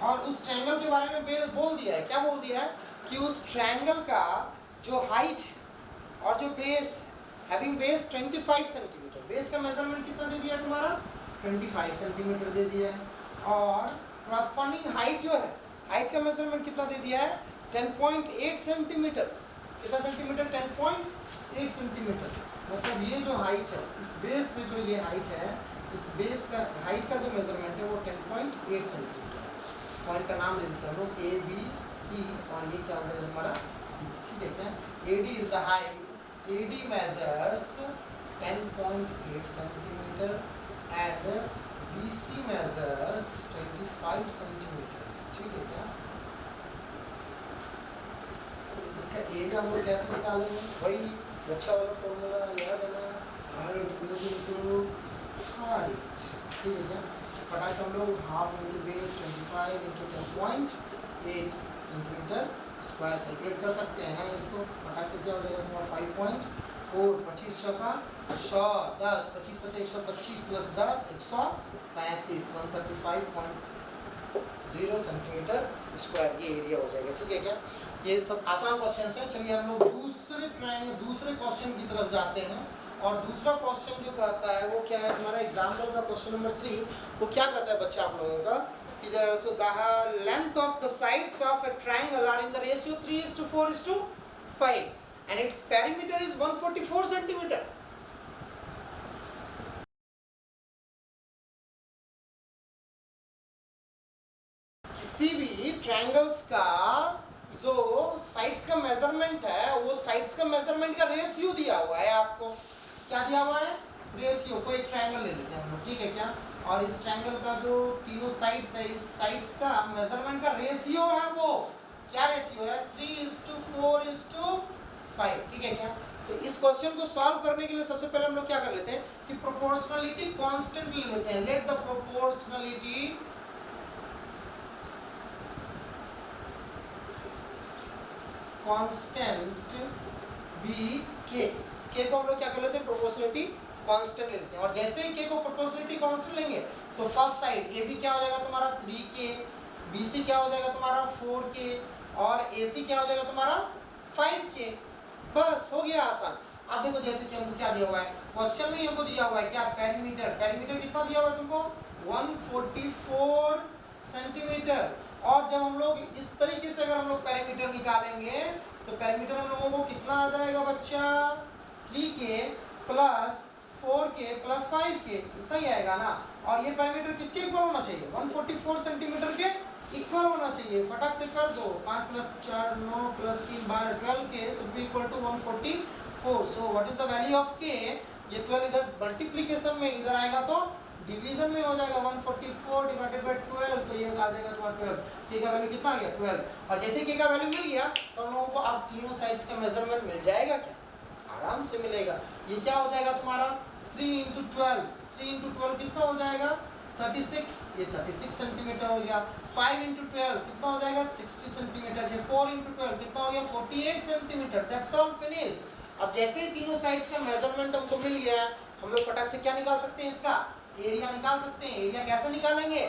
और उस ट्रायंगल के बारे में बोल दिया है, क्या बोल दिया है कि उस ट्रायंगल का जो हाइट और जो base having base 25 centimetre, base का मेजरमेंट कितना दे दिया है तुम्हारा 25 सेंटीमीटर दे दिया है, और कॉरस्पॉन्डिंग हाइट जो है, हाइट का मेजरमेंट कितना दे दिया है 10.8 सेंटीमीटर। कितना सेंटीमीटर 10.8 सेंटीमीटर। मतलब ये जो हाइट है, इस बेस पे जो ये हाइट है, इस बेस का हाइट का जो मेजरमेंट है वो 10.8 सेंटीमीटर है। पॉइंट का नाम दे देते हैं हम लोग A B C, और ये क्या हो जाएगा हमारा, ठीक है क्या, AD is the height, AD measures 10.8 centimeter and BC measures 25 centimeters, ठीक है क्या। तो इसका एरिया हम लोग कैसे निकालेंगे, वही अच्छा वाला फॉर्मूला याद है ना, हाइट बेस इनटू हाइट, ठीक है क्या। फटाक से हम लोग half into base 25 into 10.8 centimetre square calculate कर सकते हैं ना इसको। फटाक से क्या हो जाएगा तुम्हारा 5.4, 25 चौका 100, 10 25 25 125 प्लस 10 135, 135.0 सेंटीमीटर स्क्वायर ये एरिया हो जाएगा, ठीक है क्या। ये सब आसान क्वेश्चन है। चलिए हम लोग दूसरे क्वेश्चन की तरफ जाते हैं। और दूसरा क्वेश्चन जो कहता है वो क्या है हमारा एग्जाम्पल का क्वेश्चन नंबर 3, वो क्या कहता है बच्चा आप लोगों का कि so the length of the sides of a triangle are in the ratio 3:4:5 and its perimeter is 144 centimeter. किसी भी ट्रायंगल्स का जो साइड्स का मेजरमेंट है, वो साइड्स का मेजरमेंट का रेशियो दिया हुआ है आपको। क्या दिया हुआ है? रेशियो। कोई एक ट्रायंगल ले लेते हैं हम लोग, ठीक है क्या। और इस ट्रायंगल का जो तीनों साइड्स है, इस साइड्स का मेजरमेंट का रेशियो है, वो क्या रेशियो है 3:4:5, ठीक है क्या। तो इस क्वेश्चन को सॉल्व करने के लिए सबसे पहले हम लोग क्या कर लेते हैं कि प्रोपोर्शनलिटी कांस्टेंट ले लेते हैं। Let the proportionality constant be k को हम लोग क्या कर लेते हैं प्रोपोर्शनलिटी कांस्टेंट ले लेते हैं। और जैसे ही के को प्रोपोर्शनलिटी कांस्टेंट लेंगे तो फर्स्ट साइड ए बी क्या हो जाएगा तुम्हारा 3k, बी सी क्या हो जाएगा तुम्हारा 4k, और ए सी क्या हो जाएगा तुम्हारा 5k। बस हो गया आसान। अब देखो जैसे कि हमको क्या दिया हुआ है क्वेश्चन में, हमको दिया हुआ है क्या पेरीमीटर कितना दिया हुआ है तुमको 144 सेंटीमीटर। और जब हम लोग इस तरीके से अगर हम लोग पेरीमीटर निकालेंगे तो पेरीमीटर हम लोगों को कितना आ जाएगा बच्चा 3k plus 4k plus 5k, इतना ही आएगा ना। और ये पेरीमीटर किसके इक्वल होना चाहिए 144 सेंटीमीटर के इक्वल होना चाहिए। फटाक से कर दो, 5 + 4 9 + 3 12 12k should be equal to 144। So what is the value of k? ये 12 इधर मल्टीप्लिकेशन में इधर आएगा तो डिवीजन में हो जाएगा 144 / 12, तो ये आ जाएगा तुम्हारा 12। k का वैल्यू कितना आ गया 12। और जैसे k का वैल्यू मिल गया तो हम लोगों को अब तीनों साइड्स का मेजरमेंट मिल जाएगा क्या, आराम से मिलेगा। ये क्या हो जाएगा तुम्हारा 3 × 12 कितना हो जाएगा 36, ये 36 सेंटीमीटर हो गया। 5 × 12 कितना हो जाएगा 60 सेंटीमीटर। ये 4 × 12 कितना हो गया 48 सेंटीमीटर। That's all finished. अब जैसे ही तीनों साइड्स का मेजरमेंट हमको मिल गया है, हम लोग फटाक से क्या निकाल सकते हैं, इसका एरिया निकाल सकते हैं। एरिया कैसे निकालेंगे,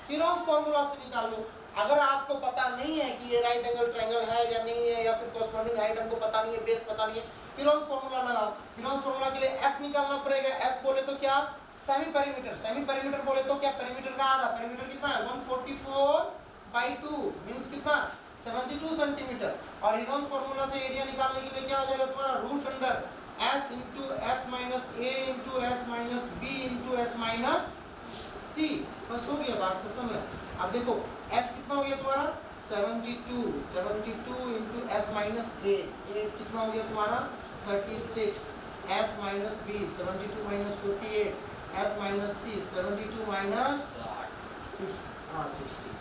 हीरोन्स फॉर्मूला से निकाल लो। अगर आपको पता नहीं है कि ये राइट एंगल ट्रायंगल है या नहीं है, या फिर कॉरस्पॉन्डिंग हाइट हमको पता नहीं है, बेस पता नहीं है, हीरोन्स फॉर्मूला लगाओ। हीरोन्स फॉर्मूला के लिए s निकालना पड़ेगा। s बोले तो क्या सेमी पेरीमीटर बोले तो क्या पेरीमीटर का आधा। पेरीमीटर कितना है 144/2 मींस कितना 72 सेंटीमीटर। और हीरोन्स फॉर्मूला से एरिया निकालने के लिए क्या हो जाएगा तुम्हारा √under s × s - a × s - b × s - c। बस हो गया, बात खत्म है। अब देखो s कितना हो गया तुम्हारा 72 × s - a कितना हो गया तुम्हारा 36, s - b 72 - 48 S minus C 72 minus 60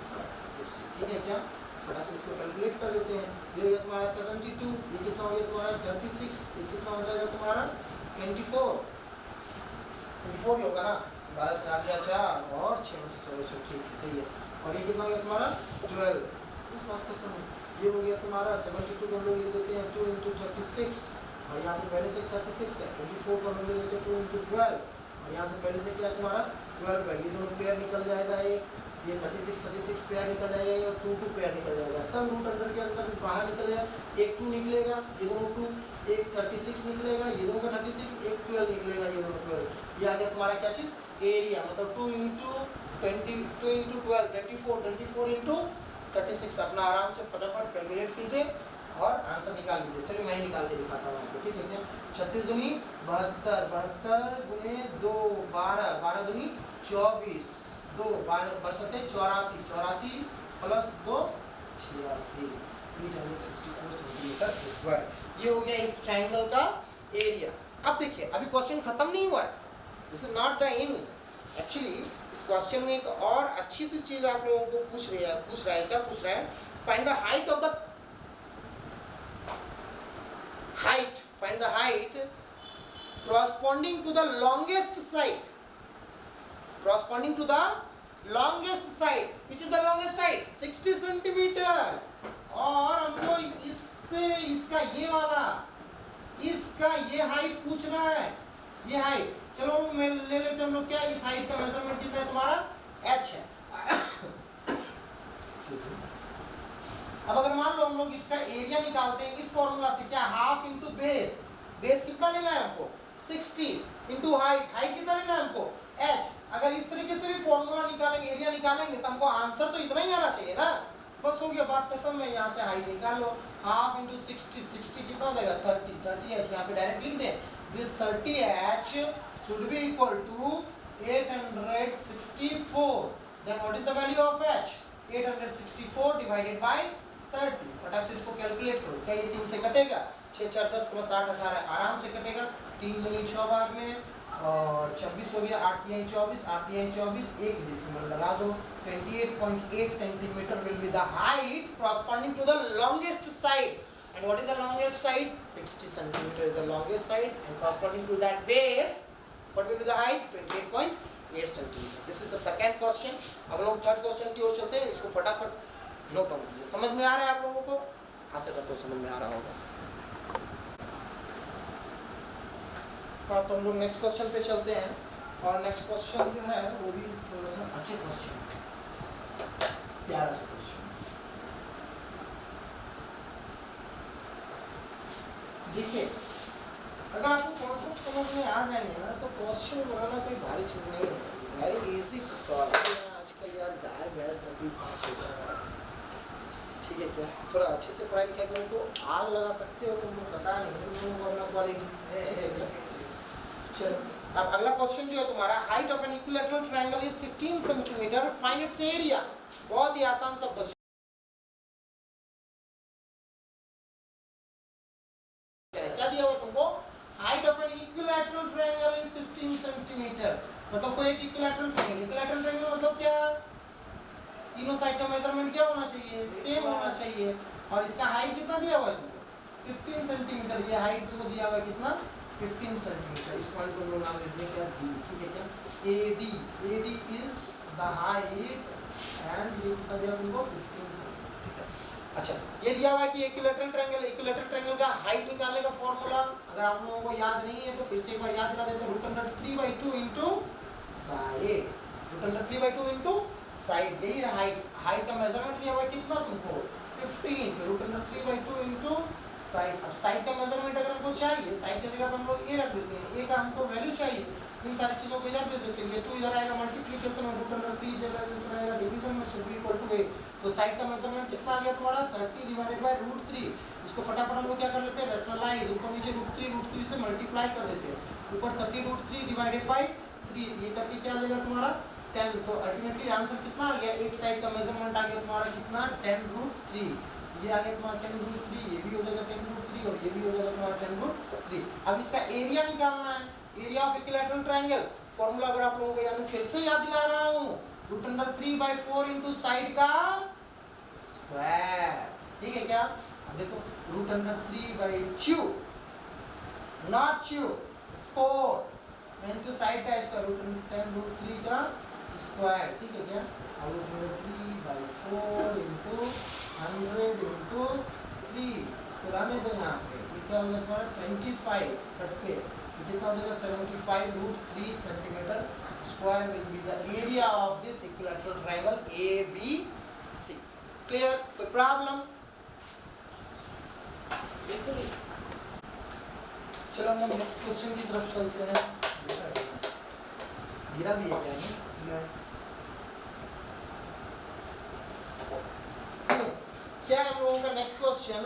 60 ठीक है क्या? फटाक से इसको कैलकुलेट कर लेते हैं। ये हो गया तुम्हारा 72, ये कितना हो गया तुम्हारा 36, ये कितना हो जाएगा तुम्हारा 24 ही होगा ना, 12 से काट लिया 4 और 6 में से चलो ठीक है सही है। और ये कितना हो गया तुम्हारा 12, इस बात खत्म है। ये हो गया तुम्हारा 72 को हम लोग ले देते हैं 2 into 36 और यहाँ पे पहले से 36 है, 24 को हम लोग ले देते हैं 2 into 12 और यहाँ से पहले से क्या है तुम्हारा 12 है। ये दोनों पेयर निकल जाएगा, एक ये 36 पेयर निकल जाएगा और 2 पेयर निकल जाएगा। सब रूट अंडर के अंदर बाहर निकल जाएगा, एक 2 निकलेगा, ये दोनों 2, एक 36 निकलेगा, ये दोनों का 36, एक 12 निकलेगा, ये दोनों 12। ये आ गया तुम्हारा क्या चीज़ एरिया, मतलब 2 into 20 2 into 12 24 into 36। अपना आराम से फटाफट कैलकुलेट कीजिए और आंसर निकाल लीजिए। चलिए मैं ही निकाल के दिखाता हूँ आपको, ठीक है क्या? 36 दूनी 72, 72 गुने 2 12, 12 दूनी 24, 2 12 बरसते 84, 84 प्लस 2 86, 864 सेंटीमीटर स्क्वायर। ये हो गया इस ट्रायंगल का एरिया। अब देखिए अभी क्वेश्चन खत्म नहीं हुआ है, this is not the end. Actually इस क्वेश्चन में एक और अच्छी सी चीज आप लोगों को पूछ रहा है क्या पूछ रहा है? Find the height of the find the height corresponding to the longest side, corresponding to the longest side, which is the longest side 60 centimetre. और हमको इससे इसका ये वाला इसका ये हाइट पूछना है, ये हाइट। चलो मैं ले लेते हैं हम लोग क्या, इस हाइट का मेजरमेंट कितना है तुम्हारा h है। अब अगर मान लो हम लोग इसका एरिया निकालते हैं इस फॉर्मूला से, क्या हाफ इंटू बेस, बेस कितना लेना है हमको 60 इंटू हाइट, हाइट कितना लेना है हमको h। अगर इस तरीके से भी फॉर्मूला निकालेंगे, एरिया निकालेंगे तो हमको आंसर तो इतना ही आना चाहिए ना, बस हो गया बात खत्म है। यहाँ से हाइट निकाल लो, हाफ इंटू 60, 60 कितना हो जाएगा 30, 30h यहाँ पे डायरेक्ट लिख दें, this 30h should be equal to 864। Then what is the value of h? 864 divided by 30। फटाक से इसको कैलकुलेट करो, क्या ये 3 से कटेगा? 6 4 10 प्लस 8 18 आराम से कटेगा। 3 दूनी 6 बार में और 26 हो गया, 8 तिहाई 24, 8 तिहाई 24, एक डेसिमल लगा दो। 28.8 centimetre will be the height corresponding to the longest side. And what is the longest side? 60 centimeter is the longest side, and corresponding to that base, what will be the height? 28.8 centimeter. This is the second question. अब लोग third question की ओर चलते हैं, इसको फटाफट note down कीजिए। समझ में आ रहा है आप लोगों को? आशा करता हूँ समझ में आ रहा होगा। हाँ तो हम लोग नेक्स्ट क्वेश्चन पे चलते हैं, और नेक्स्ट क्वेश्चन जो है वो भी थोड़ा सा अच्छे क्वेश्चन, प्यारा सा क्वेश्चन। देखिए अगर आपको कॉन्सेप्ट समझ में आ जाएंगे ना तो क्वेश्चन बनाना कोई भारी चीज़ नहीं है, it's very easy to solve. आजकल यार गाय भैंस बकरी पास हो जा रहा है, ठीक है क्या? थोड़ा अच्छे से पढ़ाई लिखाई करो तो आग लगा सकते हो, तुमको पता नहीं तुम लोगों को अपना क्वालिटी, ठीक है क्या? चलो अब अगला क्वेश्चन जो है तुम्हारा, height of an equilateral triangle is 15 centimetre, find its area. बहुत ही आसान सा क्वेश्चन है। क्या दिया हुआ तुमको? Height of an equilateral triangle is 15 centimetre. मतलब कोई एक इक्विलैटरल ट्रायंगल मतलब क्या? तीनों साइड का मेजरमेंट क्या होना चाहिए? सेम होना चाहिए। और इसका हाइट कितना दिया हुआ है तुमको? 15 सेंटीमीटर। ये हाइट तुमको दिया हुआ है कितना? 15 सेंटीमीटर। इस पॉइंट को हम नाम लिख देंगे डी, ठीक है क्या? AD is the height, and ये कितना दिया तुमको? 15 सेंटीमीटर, ठीक है। अच्छा ये दिया हुआ है कि इक्विलैटरल ट्रायंगल का हाइट निकालने का फॉर्मूला अगर आप लोगों को याद नहीं है तो फिर से एक बार याद दिला देते हैं। √3/2 इनटू साइड, √3/2 इनटू साइड, यही है हाइट। हाइट का मेजरमेंट दिया हुआ है कितना तुमको? 15, तो √3/2 इनटू साइड। अब साइड का मेजरमेंट अगर हमको चाहिए, साइड की जगह पर हम लोग ए रख देते हैं, ए का हमको वैल्यू चाहिए, इन सारी चीज़ों को इधर भेज देते हैं। ये 2 इधर आएगा, मल्टीप्लिकेशन में √3 इधर आएगा, डिवीजन में शुड बी इक्वल टू ए। तो साइड का मेजरमेंट कितना आ गया तुम्हारा? 30 डिवाइडेड बाय √3। इसको फटाफट हम लोग क्या कर लेते हैं? रेशनलाइज, ऊपर नीचे √3 से मल्टीप्लाई कर देते हैं। ऊपर 30√3 डिवाइडेड बाय 3, ये करके क्या आ जाएगा तुम्हारा? 10। तो अल्टीमेटली आंसर कितना आ गया? एक साइड का मेजरमेंट आ गया तुम्हारा कितना? 10√3। ये आ गया तुम्हारा 10√3, ये भी हो जाएगा 10√3 और ये भी हो जाएगा तुम्हारा 10√3। अब इसका एरिया निकालना है, area of equilateral triangle formula अगर आप लोगों को याद, फिर से याद दिला रहा हूँ, रूट अंडर 3/4 इंटू साइड का स्क्वायर, ठीक है क्या? अब देखो root under 3/2 not 2 4 into side का स्क्वायर रूट 10√3 का स्क्वायर, ठीक है क्या? और रूट अंडर 3/4 इंटू 100 इंटू 3 इसको रहने दो यहाँ पे, ये क्या हो गया तुम्हारा 25 कट पे कितना हो जाएगा 75√3 centimetre square will be the area of this equilateral triangle ABC। Clear? कोई प्रॉब्लम? बिल्कुल। चलो हम नेक्स्ट क्वेश्चन की तरफ चलते हैं। गिरा भी है क्या हम लोगों का next question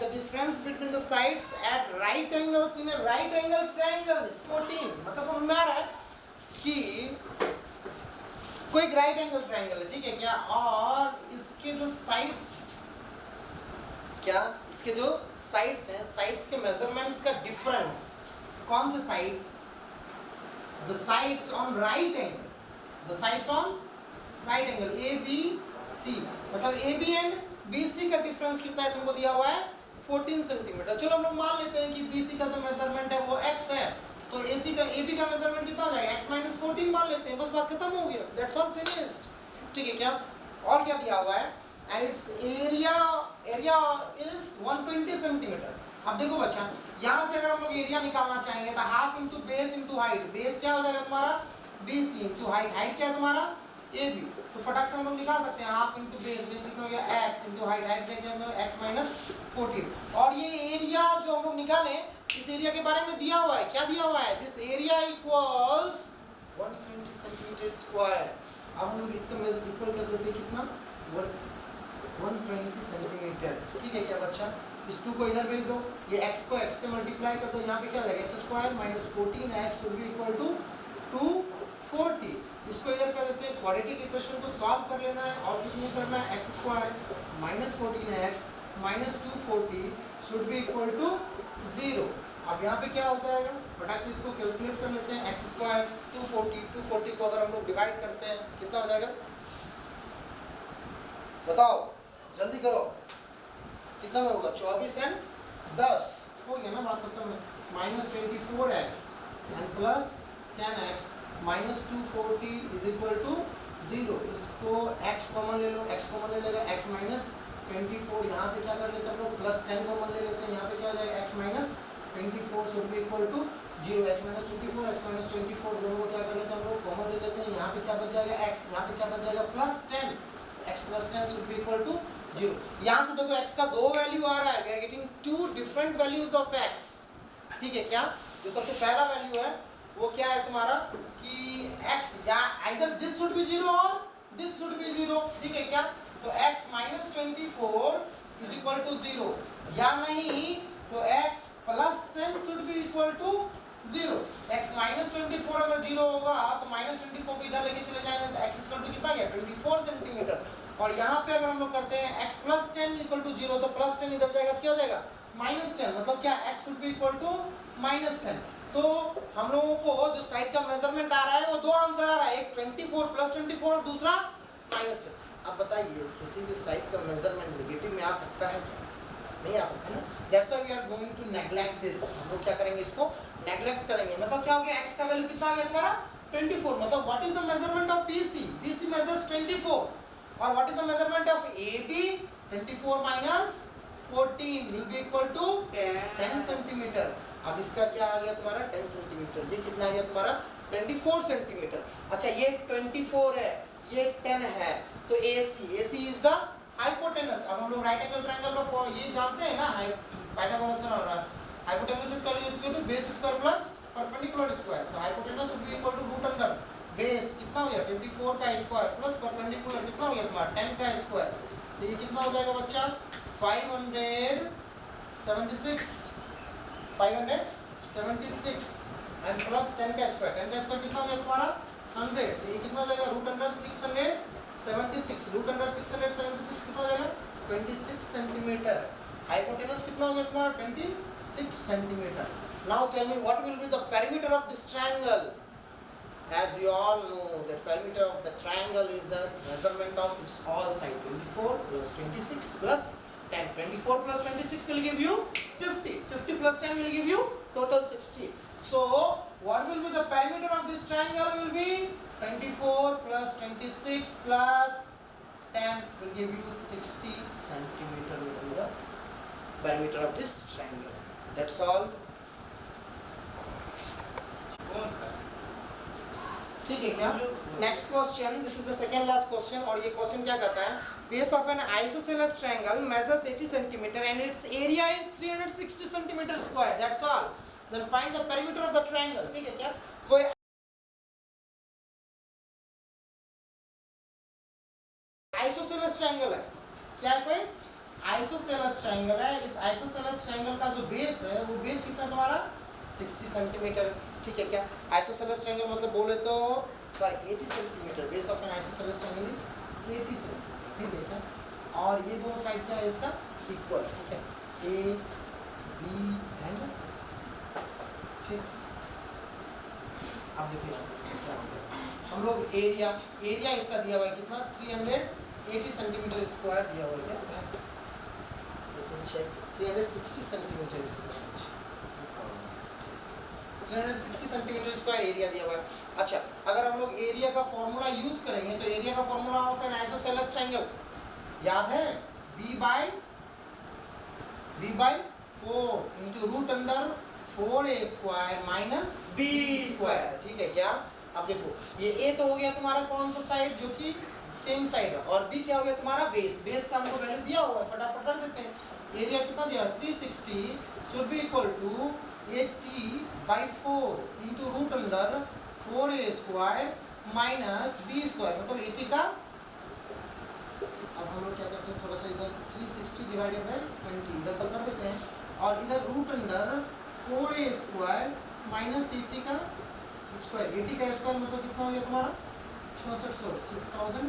the difference between the sides at right angles in a right angle triangle is 14। मतलब समझ में आ रहा है कि कोई राइट एंगल ट्रायंगल है, ठीक है क्या? और इसके जो साइड्स क्या, इसके जो साइड्स हैं, साइड्स के मेजरमेंट्स का डिफरेंस, कौन से sides? The sides on right angle, the sides on right angle ABC, मतलब AB एंड BC का डिफरेंस कितना है तुमको दिया हुआ है 14 सेंटीमीटर। चलो हम लोग मान लेते हैं कि BC का जो मेजरमेंट है वो x है, तो AC का AB का मेजरमेंट कितना हो जाएगा x - 14 मान लेते हैं, बस बात खत्म हो गया, दैट्स ऑल फिनिश्ड, ठीक है क्या? और क्या दिया हुआ है? And its area is 120 centimetre. अब देखो बच्चा, यहाँ से अगर हम लोग एरिया निकालना चाहेंगे तो half into base into height, base क्या हो जाएगा तुम्हारा BC इंटू हाइट, हाइट क्या है तुम्हारा AB, तो फटाक से हम लोग निकाल सकते हैं हाफ इंटू बेस, बेस कितना हो गया x इंटू हाइट, हाइट क्या है x - 14। और ये एरिया जो हम लोग निकाले, इस एरिया के बारे में दिया हुआ है, क्या दिया हुआ है? This area equals 120 centimetre square. अब हम लोग इसका मेजर इक्वल कर देते हैं कितना 120 सेंटीमीटर, ठीक है क्या बच्चा? इस 2 को इधर भेज दो, ये x को x से मल्टीप्लाई कर दो, यहाँ पे क्या हो जाएगा x² - 14x should be equal to 240। इसको इधर कर देते हैं, क्वाड्रेटिक इक्वेशन को सॉल्व कर लेना है और कुछ नहीं करना है, x² - 14x - 240 should be equal to 0। अब यहाँ पे क्या हो जाएगा, फटाक से इसको कैलकुलेट कर लेते हैं, x² 240 को अगर हम लोग डिवाइड करते हैं कितना हो जाएगा बताओ, जल्दी करो, कितना में होगा? 24 एंड 10 हो गया ना, बात खत्म है। -24x एंड प्लस 10x - 240 इज इक्वल टू 0। इसको x कॉमन ले लो, x कॉमन ले लेगा, x - 24, यहाँ से क्या कर लेते हैं हम लोग प्लस 10 कॉमन ले लेते हैं, यहाँ पे क्या हो जाएगा x - 24 should be equal to 0। x - 24 x - 24 दोनों को क्या कर लेते हैं हम लोग कॉमन ले लेते हैं, यहाँ पे क्या बच जाएगा x, यहाँ पे क्या बच जाएगा +10, x + 10 should be equal to 0। यहाँ से देखो x का 2 वैल्यू आ रहा है, we are getting 2 different values of x, ठीक है क्या? जो सबसे पहला वैल्यू है वो क्या है तुम्हारा कि x या आइदर दिस शुड बी 0 और दिस शुड बी 0, ठीक है क्या? तो x - 24 इज इक्वल टू 0, या नहीं तो x + 10 should be equal to 0। x - 24 अगर 0 होगा तो -24 को इधर लेके चले जाएंगे तो x इक्वल टू कितना गया 24 सेंटीमीटर। और यहाँ पे अगर हम लोग करते हैं x + 10 इक्वल टू 0, तो +10 इधर जाएगा तो क्या हो जाएगा -10, मतलब क्या x should be equal to -10। तो हम लोगों को जो साइड का मेजरमेंट आ रहा है वो 2 आंसर आ रहा है, एक 24 + 24 और दूसरा -10। अब बताइए किसी भी साइड का मेजरमेंट नेगेटिव में आ सकता है क्या? नहीं आ सकता ना, that's why we are going to neglect this. हम लोग क्या करेंगे, इसको नेग्लेक्ट करेंगे। मतलब क्या हो गया, x का वैल्यू कितना आ गया तुम्हारा 24, मतलब what is the measurement of BC? BC measures 24 और what is the measurement of AB? 24 - 14 will be equal to 10 centimetre. अब इसका क्या आ गया तुम्हारा 10 सेंटीमीटर, ये कितना आ गया तुम्हारा 24 सेंटीमीटर। अच्छा ये 24 है, ये 10 है, तो AC इज द हाइपोटेनस। अब हम लोग राइट एंगल ट्रायंगल का ये जानते हैं ना, पाइथागोरस का hypotenuse is equal to base square plus perpendicular square. तो hypotenuse should be equal to root under base कितना हो गया 24 का स्क्वायर प्लस परपेंडिकुलर कितना हो गया तुम्हारा 10 का स्क्वायर। तो ये कितना हो जाएगा बच्चा 576 एंड प्लस 10 का स्क्वायर, 10 का स्क्वायर कितना हो गया तुम्हारा 100। तो ये कितना हो जाएगा रूट अंडर 676, रूट अंडर 676 कितना हो जाएगा 26 सेंटीमीटर। हाइपोटेनस कितना हो गया तुम्हारा 26 centimetre. Now tell me what will be the perimeter of this triangle. As we all know, the perimeter of the triangle is the measurement of its all sides. 24 plus 26 plus 10. 24 plus 26 will give you 50. 50 plus 10 will give you total 60. So what will be the perimeter of this triangle? Will be 24 plus 26 plus 10 will give you 60 centimeter will be the perimeter of this triangle. That's all. ठीक है क्या? Next question, this is the second last question. और ये question क्या कहता है, base of an isosceles triangle measures 80 centimetre and its area is 360 centimetre square. That's all. Then find the perimeter of the triangle. ठीक है क्या? कोई isosceles triangle है क्या? कोई आइसोसेलेस ट्रायंगल है. इस आइसोसेलेस ट्रायंगल का जो बेस है वो बेस कितना तुम्हारा 60 सेंटीमीटर. ठीक है क्या? आइसोसेलेस ट्रायंगल मतलब बोले तो sorry 80 centimetre. Base of an isosceles triangle is 80 centimetre. ठीक है क्या? और ये दोनों साइड क्या है इसका इक्वल. ठीक है, ए बी एंड सी. ठीक. अब देखिए हम लोग एरिया इसका दिया हुआ है कितना 380 सेंटीमीटर स्क्वायर दिया हुआ है क्या? Check 360 centimetre square. 360 centimetre square area दिया हुआ है. अच्छा, अगर हम लोग एरिया का फॉर्मूला यूज करेंगे तो एरिया का formula of an isosceles triangle याद है, b by 4 into root under 4a square minus b square. ठीक है क्या? अब देखो ये a तो हो गया तुम्हारा कौन सा साइड जो कि सेम साइड है, और b क्या हो गया तुम्हारा बेस. बेस का हमको वैल्यू दिया हुआ है, फटाफट रख देते हैं. एरिया कितना दिया है 360 should be equal to 80 by 4 into root under 4a square minus b square मतलब 80 का. अब हम लोग क्या करते हैं, थोड़ा सा इधर 360 डिवाइडेड बाय 20 इधर तो कर देते हैं, और इधर root under 4a square minus 80 का स्क्वायर. 80 का स्क्वायर मतलब कितना हो गया तुम्हारा 6400.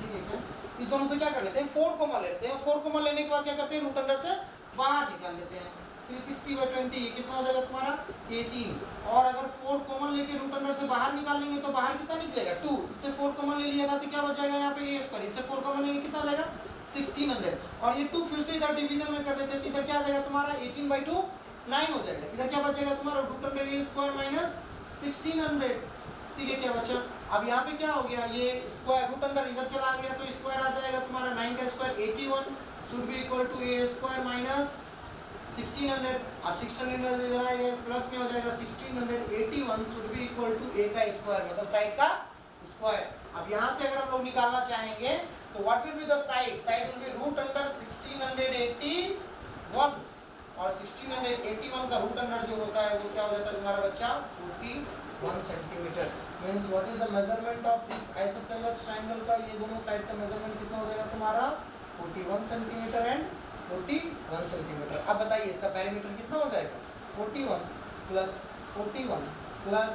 ठीक है क्या? इस दोनों से क्या कर लेते हैं 4 कॉमन ले लेते हैं. 4 कॉमन लेने के बाद क्या करते हैं रूट अंडर से बाहर निकाल लेते हैं. 360 by 20 कितना हो जाएगा तुम्हारा 18. और अगर 4 कॉमन लेके रूट अंडर से बाहर निकालेंगे तो बाहर कितना निकलेगा 2. इससे 4 कॉमन ले लिया था तो क्या बच जाएगा यहाँ पे a स्क्वायर. इससे 4 कॉमन लेंगे कितना हो जाएगा 1600. और ये 2 फिर से इधर डिवीजन में कर देते हैं. इधर क्या आ जाएगा तुम्हारा 18 by 2 9 हो जाएगा. इधर क्या बच जाएगा तुम्हारा root under a square minus 1600. ठीक है क्या बच्चा? अब यहाँ पे क्या हो गया, ये स्क्वायर रूट अंडर इधर चला गया तो स्क्वायर आ जाएगा तुम्हारा 9 का square 81 should be equal to a square minus 1600. अब 1600 इधर आएगा प्लस में हो जाएगा 1681 should be equal to a का स्क्वायर मतलब साइड का स्क्वायर. अब यहाँ से अगर हम लोग निकालना चाहेंगे तो what will be the side. Side will be root under 1681 और 1681 का रूट अंडर जो होता है वो क्या हो जाता है तुम्हारा बच्चा 41 centimetre. Means what is the measurement of this isosceles triangle का ये दोनों साइड का मेजरमेंट कितना हो जाएगा तुम्हारा 41 सेंटीमीटर एंड 41 सेंटीमीटर. अब बताइए इसका पेरीमीटर कितना हो जाएगा 41 प्लस 41 प्लस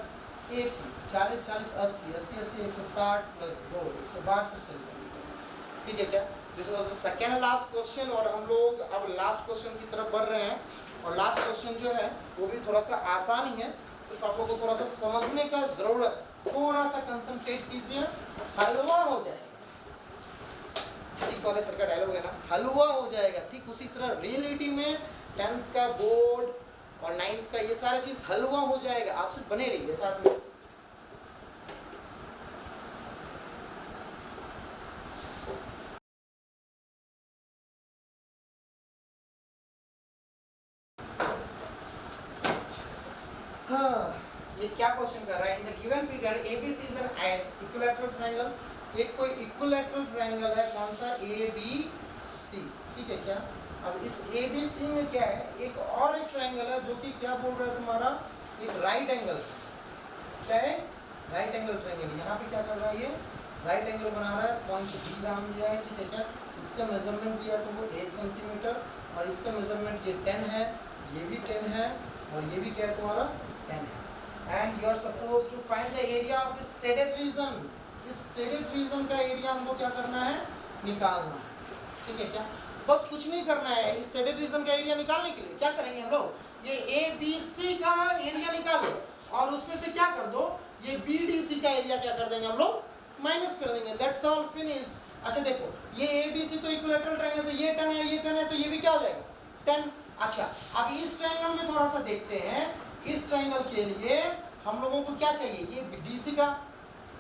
80 40 40 80 80 80 160 प्लस 2 162 सेंटीमीटर. ठीक है क्या? This was the second last question और हम लोग अब लास्ट क्वेश्चन की तरफ बढ़ रहे हैं. और लास्ट क्वेश्चन जो है वो भी थोड़ा सा आसान ही है, सिर्फ आप लोगों को थोड़ा सा समझने का जरूरत, थोड़ा सा कंसंट्रेट कीजिए, हलवा हो जाएगा. फिजिक्स वाले सर का डायलॉग है ना, हलवा हो जाएगा. ठीक उसी तरह रियलिटी में 10th का बोर्ड और 9th का ये सारा चीज हलवा हो जाएगा. आप सिर्फ बने रहिए साथ में. हाँ, ये क्या क्वेश्चन कर रहा है. In the given figure ABC is an equilateral triangle. एक कोई इक्विलैटरल ट्रायंगल है कौन सा ABC. ठीक है क्या? अब इस ABC में क्या है, एक और एक ट्रायंगल है जो कि क्या बोल रहा है तुम्हारा एक राइट एंगल. क्या है राइट एंगल ट्रायंगल. यहाँ पे क्या कर रहा है ये राइट एंगल बना रहा है. पॉइंट D नाम दिया है. ठीक है क्या? इसका मेजरमेंट दिया तो वो 8 सेंटीमीटर और इसका मेजरमेंट ये 10 है, ये भी 10 है और ये भी क्या है तुम्हारा 10 है. And you are suppose to find the area of this shaded region. इस शेडेड रीजन का एरिया हमको क्या करना है निकालना है. ठीक है क्या? बस कुछ नहीं करना है, इस शेडेड रीजन का एरिया निकालने के लिए क्या करेंगे हम लोग, ये ए बी सी का एरिया निकालो और उसमें से क्या कर दो, ये बी डी सी का एरिया क्या कर देंगे हम लोग, माइनस कर देंगे, दैट्स ऑल फिनिश्ड। अच्छा देखो ये ए बी सी तो इक्विलैटरल ट्रायंगल, तो ये 10 है ये 10 है, तो ये भी क्या हो जाएगा 10। अच्छा अब इस ट्रायंगल में थोड़ा सा देखते हैं, इस ट्रायंगल के लिए हम लोगों को क्या चाहिए, ये डीसी का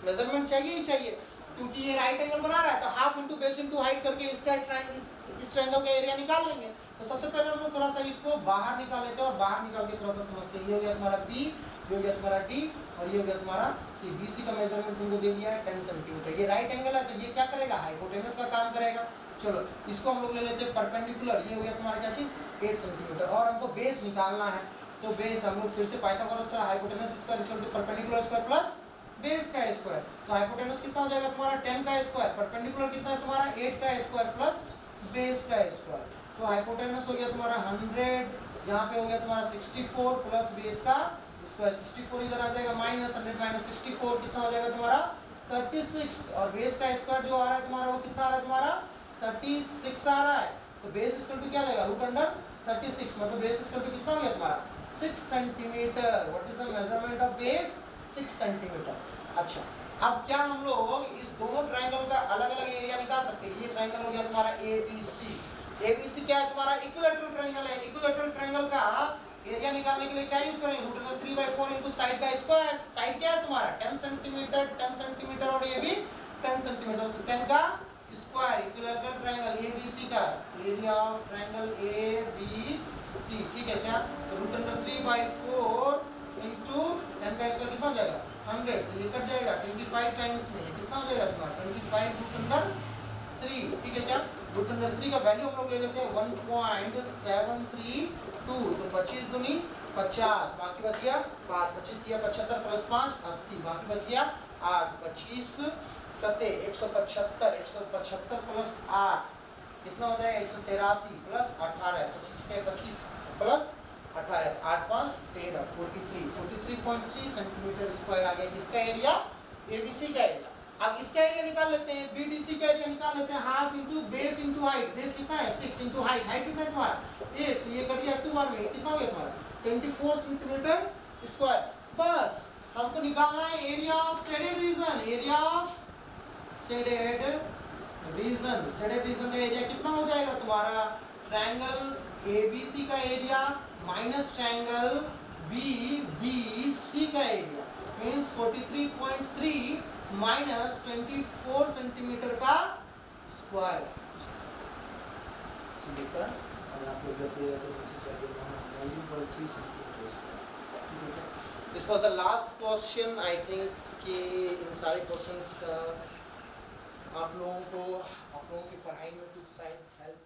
मेजरमेंट चाहिए ही चाहिए, क्योंकि ये राइट एंगल बना रहा है, तो half into base into height करके इसका इस ट्रायंगल का एरिया निकाल लेंगे। तो सबसे पहले हम लोग थोड़ा सा इसको बाहर निकाल लेते हैं और बाहर निकाल के थोड़ा सा समझते हैं। ये हो गया तुम्हारा बी, ये हो गया तुम्हारा डी और ये हो गया तुम्हारा सी। बी सी का मेजरमेंट तुमको दे दिया है 10 सेंटीमीटर। ये राइट एंगल है तो ये क्या करेगा, हाइपोटेनस का काम करेगा। चलो इसको हम लोग ले लेते हैं परपेंडिकुलर, ये हो गया तुम्हारा क्या चीज 8 सेंटीमीटर, और हमको बेस निकालना है। तो बेस हम लोग फिर से पाइथागोरस का hypotenuse square equal to perpendicular square plus base का स्क्वायर। तो हाइपोटेनस कितना हो जाएगा तुम्हारा 10 का स्क्वायर, परपेंडिकुलर कितना है तुम्हारा 8 का स्क्वायर प्लस बेस का स्क्वायर। तो हाइपोटेनस हो गया तुम्हारा 100, यहाँ पे हो गया तुम्हारा 64 प्लस बेस का स्क्वायर, 64 इधर आ जाएगा माइनस 100 माइनस 64 कितना हो जाएगा तुम्हारा 36, और बेस का स्क्वायर जो आ रहा है तुम्हारा वो कितना आ रहा है तुम्हारा 36 आ रहा है। तो बेस इक्वल टू क्या जाएगा रूट अंडर 36, मतलब बेस इक्वल टू कितना हो गया तुम्हारा 6 centimetre. What is the measurement of base 6 centimetre. अच्छा अब क्या हम लोग इस दोनों ट्रायंगल का अलग अलग एरिया निकाल सकते हैं। ये ट्रायंगल हो गया तुम्हारा ए बी सी, ए बी सी क्या है तुम्हारा इक्विलैटरल ट्रायंगल है। इक्विलैटरल ट्रायंगल का एरिया निकालने के लिए क्या यूज करेंगे, रूट अंडर 3/4 इनटू साइड का स्क्वायर। साइड क्या है तुम्हारा 10 सेंटीमीटर, 10 सेंटीमीटर और ये भी 10 सेंटीमीटर, तो 10 का square. Equilateral triangle A B C का area of triangle A B C, ठीक है क्या, तो रूट अंडर 3/4 इनटू 10 का स्क्वायर कितना हो जाएगा 100, तो ये कट जाएगा 25 टाइम्स में, ये कितना हो जाएगा तुम्हारा 25 रूट अंडर 3, ठीक है क्या। रूट अंडर 3 का वैल्यू हम लोग ले लेते हैं 1.732, तो 25 दूनी 50, बाकी बच गया 5, 25 दिया 75 प्लस 5 80, बाकी बच गया 8, 25 सते 175, 175 प्लस 8 कितना हो जाएगा 183 प्लस 18, 25 के 25 प्लस 18, 8 5 13, 43.3 सेंटीमीटर स्क्वायर आ गया किसका एरिया, एबीसी का एरिया। अब इसका एरिया निकाल लेते हैं, बीडीसी का एरिया निकाल लेते हैं, half into base into height. Base कितना है 6 इंटू हाइट, हाइट कितना है तुम्हारा 8, तो ये कट गया 2 बार में, कितना हो गया तुम्हारा 24 सेंटीमीटर स्क्वायर। बस हमको निकालना है area of shaded region, area of shaded region. Shaded region का एरिया कितना हो जाएगा तुम्हारा, ट्रायंगल एबीसी का एरिया माइनस ट्रायंगल बीबीसी का एरिया मींस 43.3 माइनस 24 सेंटीमीटर का स्क्वायर। ठीक है, और आप लोग देखते रहते हैं से चलिए वहां 19.3 centimetre square. This was the last question. I think कि इन सारे क्वेश्चंस का आप लोगों की पढ़ाई में कुछ शायद हेल्प